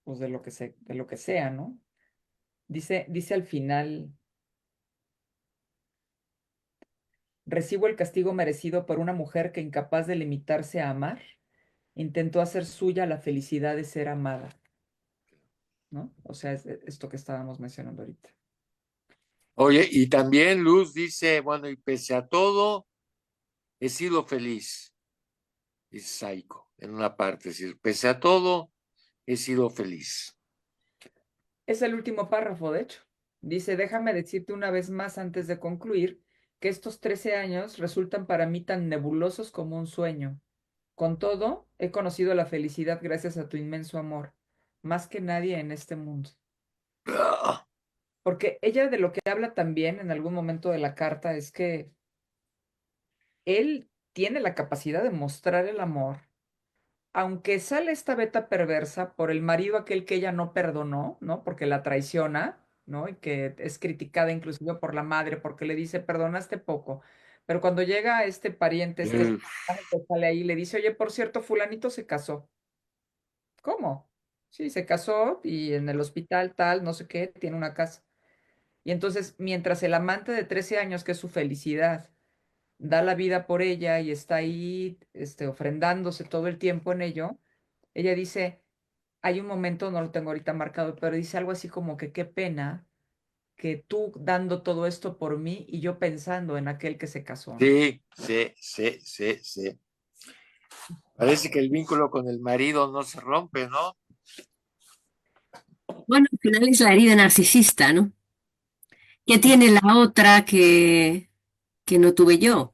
pues de lo que sea, ¿no? Dice al final, recibo el castigo merecido por una mujer que incapaz de limitarse a amar, intentó hacer suya la felicidad de ser amada, ¿no? O sea, es esto que estábamos mencionando ahorita. Oye, y también Luz dice, bueno, y pese a todo, he sido feliz. Es Psycho, en una parte, es decir, pese a todo, he sido feliz. Es el último párrafo, de hecho. Dice, déjame decirte una vez más antes de concluir que estos 13 años resultan para mí tan nebulosos como un sueño. Con todo, he conocido la felicidad gracias a tu inmenso amor, más que nadie en este mundo. Ah, Porque ella de lo que habla también en algún momento de la carta es que él tiene la capacidad de mostrar el amor, aunque sale esta beta perversa por el marido aquel que ella no perdonó, ¿no? Porque la traiciona, ¿no? Y que es criticada inclusive por la madre porque le dice, perdonaste poco. Pero cuando llega este pariente, este eh, que sale ahí, le dice, oye, por cierto, fulanito se casó. ¿Cómo? Sí, se casó y en el hospital tal, no sé qué, tiene una casa. Y entonces, mientras el amante de 13 años, que es su felicidad, da la vida por ella y está ahí, ofrendándose todo el tiempo en ello, ella dice, hay un momento, no lo tengo ahorita marcado, pero dice algo así como que qué pena que tú dando todo esto por mí y yo pensando en aquel que se casó, ¿no? sí, sí, sí, sí, sí. Parece que el vínculo con el marido no se rompe, ¿no? Bueno, al final es la herida narcisista, ¿no? ¿Qué Pues tiene la otra que no tuve yo?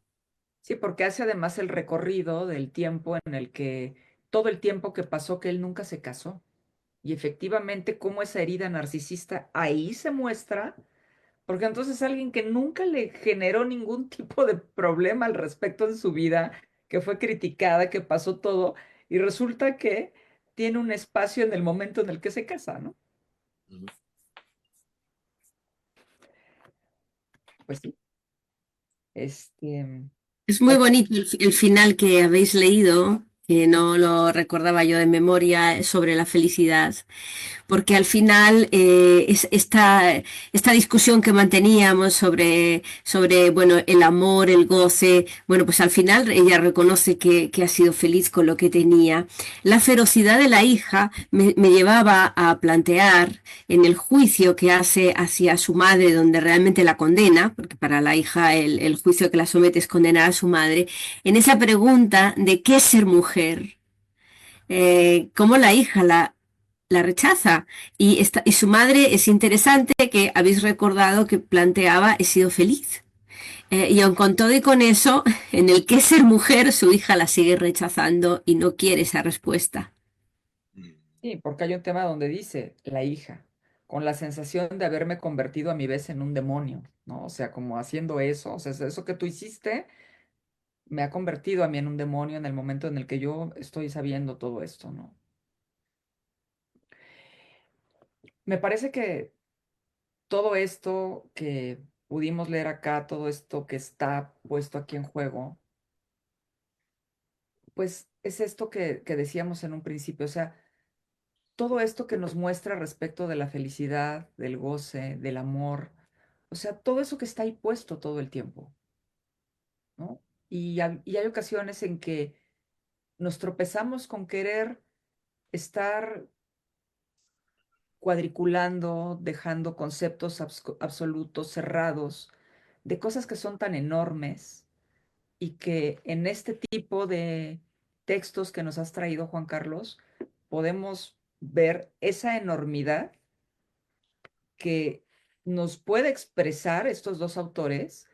sí, porque hace además el recorrido del tiempo en el que, todo el tiempo que pasó que él nunca se casó. Y efectivamente, cómo esa herida narcisista ahí se muestra, porque entonces alguien que nunca le generó ningún tipo de problema al respecto en su vida, que fue criticada, que pasó todo, y resulta que tiene un espacio en el momento en el que se casa, ¿no? Pues sí, este, Es muy pues bonito el final que habéis leído, que no lo recordaba yo de memoria, sobre la felicidad, porque al final esta discusión que manteníamos sobre, bueno, el amor, el goce, bueno, pues al final ella reconoce que ha sido feliz con lo que tenía. La ferocidad de la hija me llevaba a plantear en el juicio que hace hacia su madre, donde realmente la condena, porque para la hija el juicio que la somete es condenar a su madre, en esa pregunta de qué es ser mujer, cómo la hija la rechaza. Y su madre, es interesante que habéis recordado que planteaba, he sido feliz. Y aun con todo y con eso, en el que ser mujer, su hija la sigue rechazando y no quiere esa respuesta. Sí, porque hay un tema donde dice la hija, con la sensación de haberme convertido a mi vez en un demonio, ¿no? O sea, como haciendo eso, o sea, eso que tú hiciste me ha convertido a mí en un demonio en el momento en el que yo estoy sabiendo todo esto, ¿no? Me parece que todo esto que pudimos leer acá, todo esto que está puesto aquí en juego, pues es esto que decíamos en un principio, o sea, todo esto que nos muestra respecto de la felicidad, del goce, del amor, o sea, todo eso que está ahí puesto todo el tiempo, ¿no? Y hay ocasiones en que nos tropezamos con querer estar cuadriculando, dejando conceptos absolutos, cerrados, de cosas que son tan enormes y que en este tipo de textos que nos has traído, Juan Carlos, podemos ver esa enormidad que nos puede expresar estos dos autores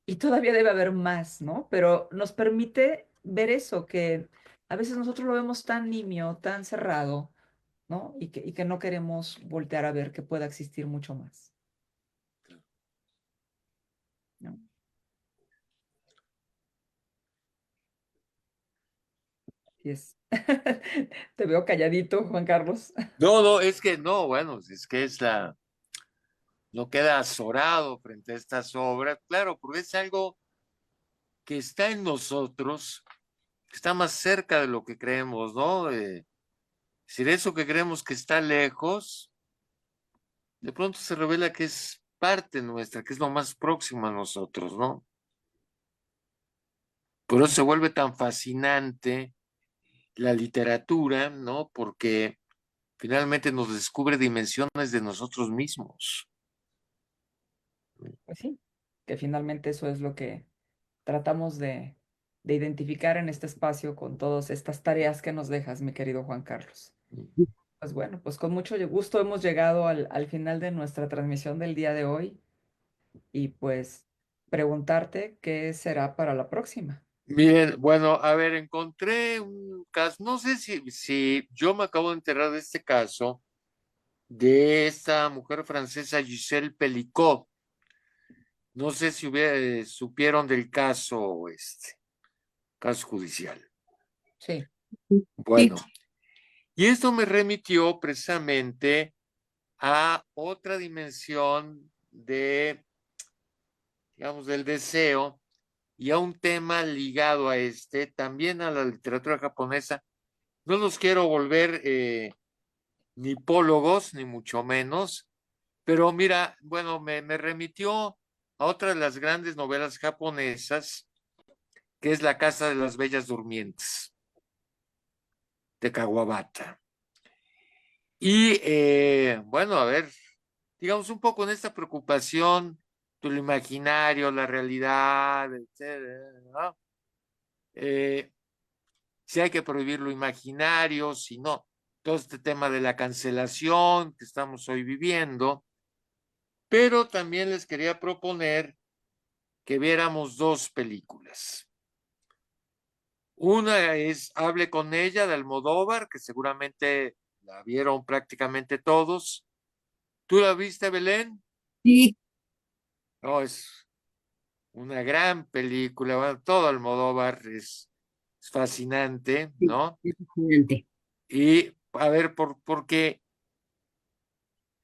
y todavía debe haber más, ¿no? Pero nos permite ver eso, que a veces nosotros lo vemos tan nimio, tan cerrado, ¿no? Y que no queremos voltear a ver que pueda existir mucho más, ¿no? Y es. Te veo calladito, Juan Carlos. No, no, es que no, bueno, es que no queda azorado frente a estas obras, claro, porque es algo que está en nosotros, que está más cerca de lo que creemos, ¿no? Si de eso que creemos que está lejos, de pronto se revela que es parte nuestra, que es lo más próximo a nosotros, ¿no? Por eso se vuelve tan fascinante la literatura, ¿no? Porque finalmente nos descubre dimensiones de nosotros mismos. Pues sí, que finalmente eso es lo que tratamos de identificar en este espacio con todas estas tareas que nos dejas, mi querido Juan Carlos. Pues bueno, pues con mucho gusto hemos llegado al final de nuestra transmisión del día de hoy y pues preguntarte qué será para la próxima. Bien, bueno, a ver, encontré un caso, no sé si yo me acabo de enterar de este caso de esta mujer francesa Giselle Pelicot. No sé si supieron del caso, caso judicial. Sí, Sí. Bueno, y esto me remitió precisamente a otra dimensión digamos, del deseo y a un tema ligado a también a la literatura japonesa. No los quiero volver ni pólogos, ni mucho menos, pero mira, bueno, me remitió a otra de las grandes novelas japonesas, que es La Casa de las Bellas Durmientes, de Kawabata. Y bueno, a ver, digamos un poco en esta preocupación del imaginario, la realidad, etcétera, ¿no? Si hay que prohibir lo imaginario, si no, todo este tema de la cancelación que estamos hoy viviendo, pero también les quería proponer que viéramos dos películas. Una es Hable con ella de Almodóvar, que seguramente la vieron prácticamente todos. ¿Tú la viste, Belén? Sí, No, es una gran película. Bueno, todo Almodóvar es fascinante, sí, ¿no? es fascinante. Y a ver, porque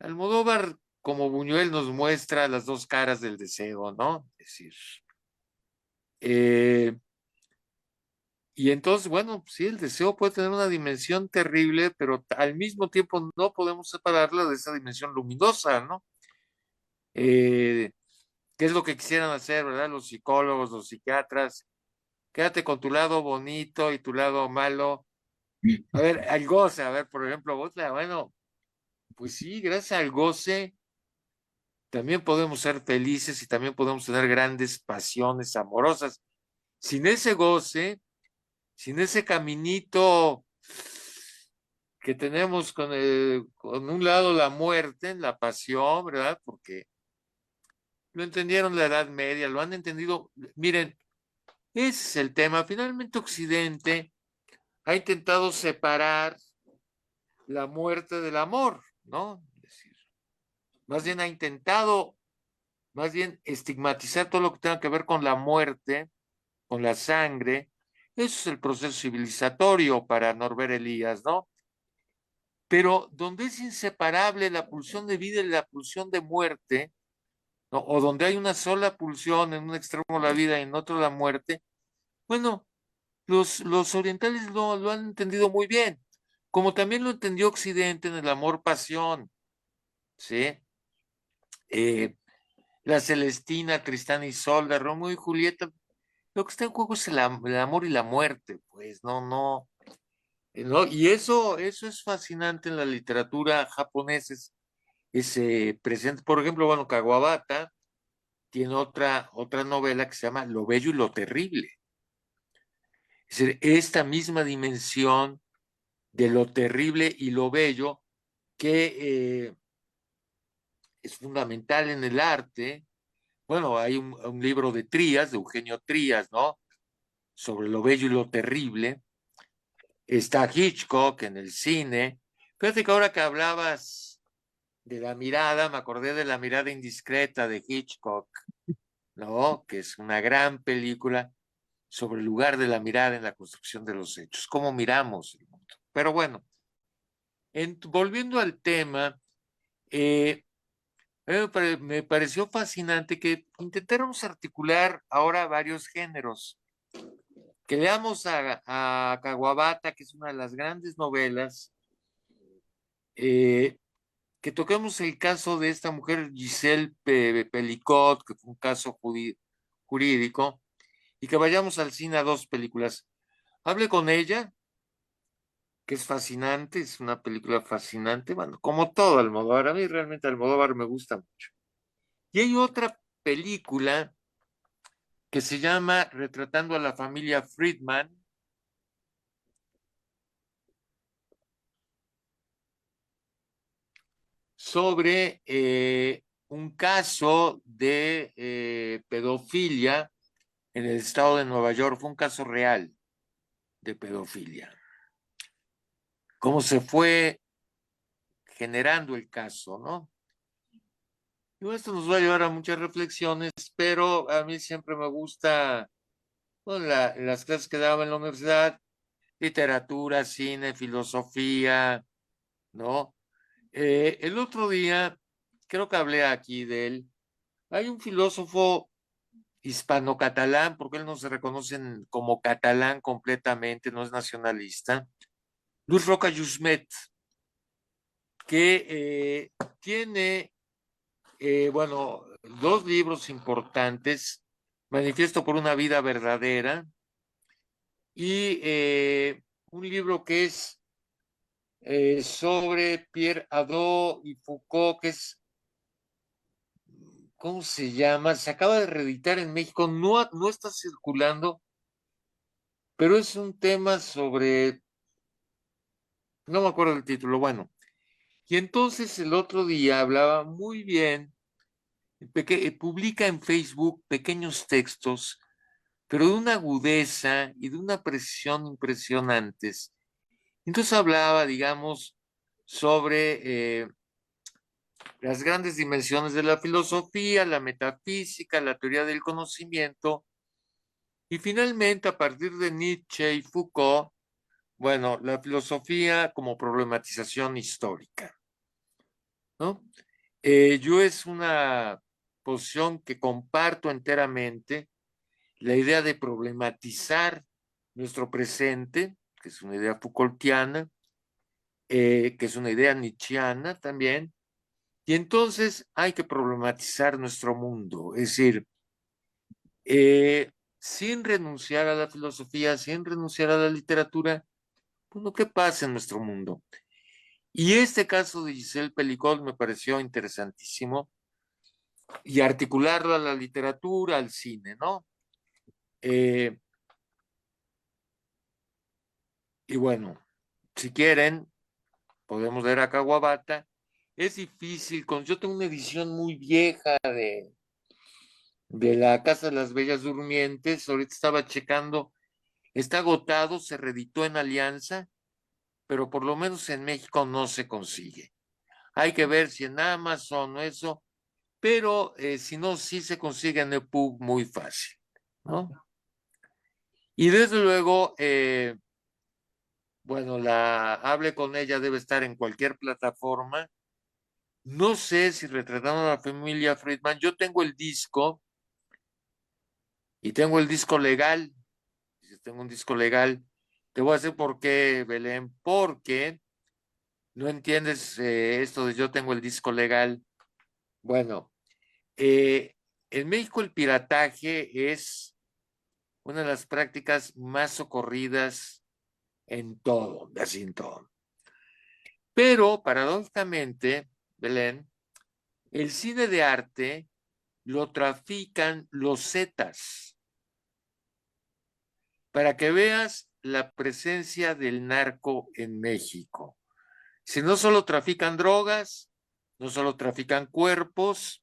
Almodóvar, como Buñuel, nos muestra las dos caras del deseo, ¿no? Es decir, eh, Y entonces, bueno, sí, el deseo puede tener una dimensión terrible, pero al mismo tiempo no podemos separarla de esa dimensión luminosa, ¿no? ¿Qué es lo que quisieran hacer, verdad? Los psicólogos, los psiquiatras. Quédate con tu lado bonito y tu lado malo. A ver, al goce, a ver, por ejemplo, bueno, pues sí, gracias al goce también podemos ser felices y también podemos tener grandes pasiones amorosas. Sin ese goce, sin ese caminito que tenemos con un lado la muerte, la pasión, ¿verdad? Porque lo entendieron la Edad Media, lo han entendido. Miren, ese es el tema. Finalmente Occidente ha intentado separar la muerte del amor, ¿no? Es decir, más bien ha intentado, más bien estigmatizar todo lo que tenga que ver con la muerte, con la sangre. Eso es el proceso civilizatorio para Norbert Elias, ¿no? Pero donde es inseparable la pulsión de vida y la pulsión de muerte, ¿no? O donde hay una sola pulsión, en un extremo la vida y en otro la muerte, bueno, los orientales lo han entendido muy bien, como también lo entendió Occidente en el amor-pasión, ¿sí? Eh, la Celestina, Tristán y Isolda, Romeo y Julieta, lo que está en juego es el amor y la muerte, pues, no, y eso es fascinante en la literatura japonesa, ese presente, por ejemplo, bueno, Kawabata tiene otra novela que se llama Lo Bello y lo Terrible. Es decir, esta misma dimensión de lo terrible y lo bello que es fundamental en el arte. Bueno, hay un libro de Trías, de Eugenio Trías, ¿no? Sobre lo bello y lo terrible. Está Hitchcock en el cine. Fíjate que ahora que hablabas de la mirada, me acordé de La mirada indiscreta de Hitchcock, ¿no? Que es una gran película sobre el lugar de la mirada en la construcción de los hechos, cómo miramos el mundo. Pero bueno, volviendo al tema, eh, me pareció fascinante que intentáramos articular ahora varios géneros. Que leamos a Kawabata, que es una de las grandes novelas, eh, que toquemos el caso de esta mujer Giselle Pelicot, que fue un caso jurídico, y que vayamos al cine a dos películas. Hable con ella, que es fascinante, es una película fascinante, bueno, como todo Almodóvar, a mí realmente Almodóvar me gusta mucho. Y hay otra película que se llama Retratando a la familia Friedman, sobre un caso de pedofilia en el estado de Nueva York. Fue un caso real de pedofilia. Cómo se fue generando el caso, ¿no? Y bueno, esto nos va a llevar a muchas reflexiones, pero a mí siempre me gusta, bueno, las clases que daba en la universidad, literatura, cine, filosofía, ¿no? El otro día, creo que hablé aquí de él, hay un filósofo hispano-catalán, porque él no se reconoce como catalán completamente, no es nacionalista, Luis Roca Jusmet, que tiene, bueno, dos libros importantes, Manifiesto por una vida verdadera y un libro que es sobre Pierre Hadot y Foucault, que es, ¿cómo se llama? Se acaba de reeditar en México, no está circulando, pero es un tema sobre, no me acuerdo el título, bueno. Y entonces el otro día hablaba muy bien, publica en Facebook pequeños textos, pero de una agudeza y de una precisión impresionantes. Entonces hablaba, digamos, sobre las grandes dimensiones de la filosofía, la metafísica, la teoría del conocimiento, y finalmente, a partir de Nietzsche y Foucault, bueno, la filosofía como problematización histórica, ¿no? Yo es una posición que comparto enteramente, la idea de problematizar nuestro presente, que es una idea Foucaultiana, que es una idea nietzscheana también, y entonces hay que problematizar nuestro mundo, es decir, sin renunciar a la filosofía, sin renunciar a la literatura, bueno, ¿qué pasa en nuestro mundo? Y este caso de Giselle Pelicot me pareció interesantísimo y articularlo a la literatura, al cine, ¿no? Eh, y bueno, si quieren, podemos ver a Kawabata. Es difícil, yo tengo una edición muy vieja de La Casa de las Bellas Durmientes, ahorita estaba checando, está agotado, se reeditó en Alianza, pero por lo menos en México no se consigue. Hay que ver si en Amazon o eso, pero si no, sí se consigue en EPUB muy fácil, ¿no? Y desde luego, bueno, la Hable con ella debe estar en cualquier plataforma. No sé si retratando a la familia Friedman, yo tengo el disco y tengo el disco legal. Si tengo un disco legal, te voy a decir por qué, Belén, porque no entiendes esto de yo tengo el disco legal. Bueno, en México el pirataje es una de las prácticas más socorridas en todo, así en todo. Pero, paradójicamente, Belén, el cine de arte lo trafican los Zetas, para que veas la presencia del narco en México. Si no solo trafican drogas, no solo trafican cuerpos,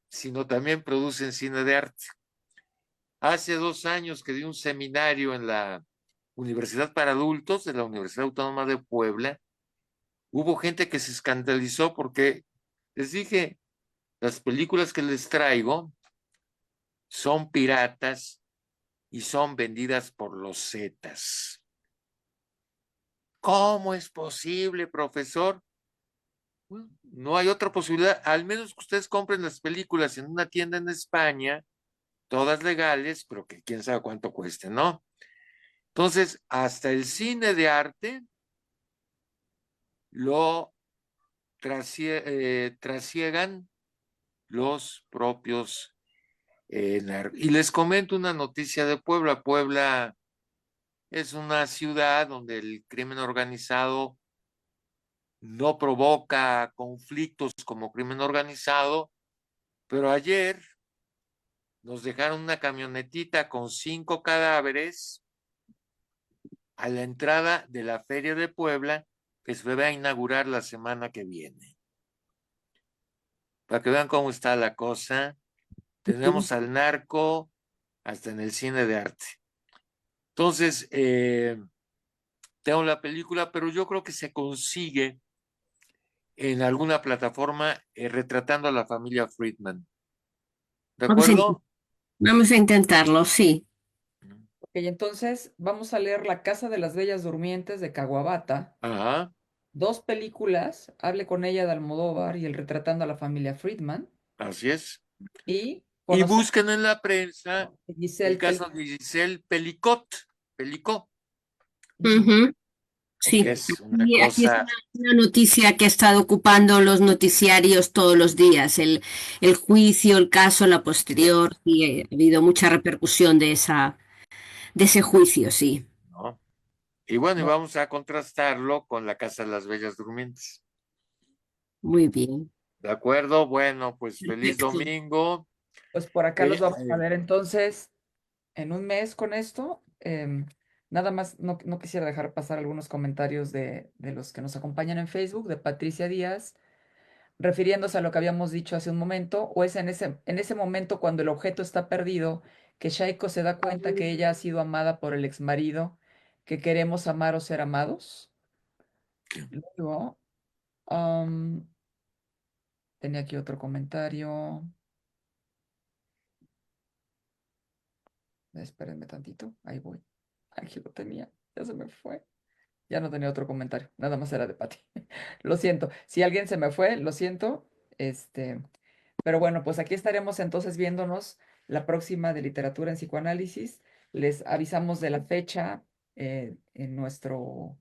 sino también producen cine de arte. Hace 2 años que di un seminario en la Universidad para Adultos de la Universidad Autónoma de Puebla. Hubo gente que se escandalizó porque les dije, las películas que les traigo son piratas y son vendidas por los Zetas. ¿Cómo es posible, profesor? Bueno, no hay otra posibilidad, al menos que ustedes compren las películas en una tienda en España, todas legales, pero que quién sabe cuánto cueste, ¿no? Entonces, hasta el cine de arte lo trasiegan los propios y les comento una noticia de Puebla. Puebla es una ciudad donde el crimen organizado no provoca conflictos como crimen organizado, pero ayer nos dejaron una camionetita con 5 cadáveres a la entrada de la Feria de Puebla que se va a inaugurar la semana que viene. Para que vean cómo está la cosa, tenemos al narco hasta en el cine de arte. Entonces, tengo la película, pero yo creo que se consigue en alguna plataforma retratando a la familia Friedman. ¿De Vamos a, acuerdo? vamos a intentarlo, sí. Ok, entonces vamos a leer La Casa de las Bellas Durmientes de Kawabata, Ajá, dos películas, Hable con ella de Almodóvar y El retratando a la familia Friedman, así es. y Y conocer busquen en la prensa a el Giselle caso de Giselle Pelicot, Ujú. Ujú, porque sí. es una Aquí es cosa, una noticia que ha estado ocupando los noticiarios todos los días. El juicio, el caso, la posterior. Y ha habido mucha repercusión de ese juicio, sí. ¿no? Y bueno, y Bueno, vamos a contrastarlo con la Casa de las Bellas Durmientes. Muy bien. ¿De acuerdo? Bueno, pues feliz Perfecto. domingo. pues por acá los Eh, vamos a eh, ver entonces en un mes con esto. Nada más, no quisiera dejar pasar algunos comentarios de los que nos acompañan en Facebook, de Patricia Díaz, refiriéndose a lo que habíamos dicho hace un momento, o es en ese momento cuando el objeto está perdido, que Shaiko se da cuenta que ella ha sido amada por el exmarido, que queremos amar o ser amados. Luego, am, tenía aquí otro comentario. Espérenme tantito, ahí voy. Aquí lo tenía, ya se me fue. Ya no tenía otro comentario, nada más era de Pati. Lo siento. Si alguien se me fue, lo siento. Este, pero bueno, pues aquí estaremos entonces viéndonos la próxima de literatura en psicoanálisis. Les avisamos de la fecha en nuestro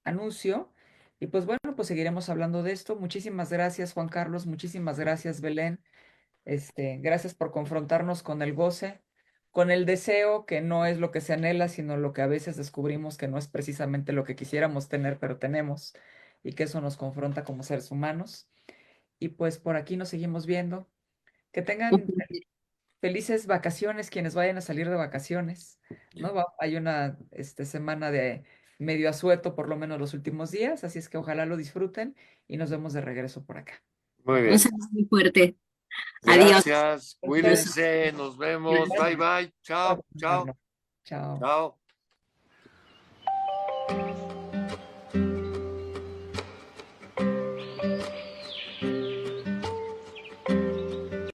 anuncio. Y pues bueno, pues seguiremos hablando de esto. Muchísimas gracias, Juan Carlos. Muchísimas gracias, Belén. Gracias por confrontarnos con el goce, con el deseo que no es lo que se anhela, sino lo que a veces descubrimos que no es precisamente lo que quisiéramos tener, pero tenemos, y que eso nos confronta como seres humanos. Y pues por aquí nos seguimos viendo. Que tengan felices vacaciones quienes vayan a salir de vacaciones, ¿no? Hay una semana de medio asueto por lo menos los últimos días, así es que ojalá lo disfruten y nos vemos de regreso por acá. Muy Un bien. saludo muy fuerte. Adiós. Gracias. Ustedes, Cuídense. Nos vemos. Bye bye. por Chao. Chao. acompañarnos. Chao. Chao.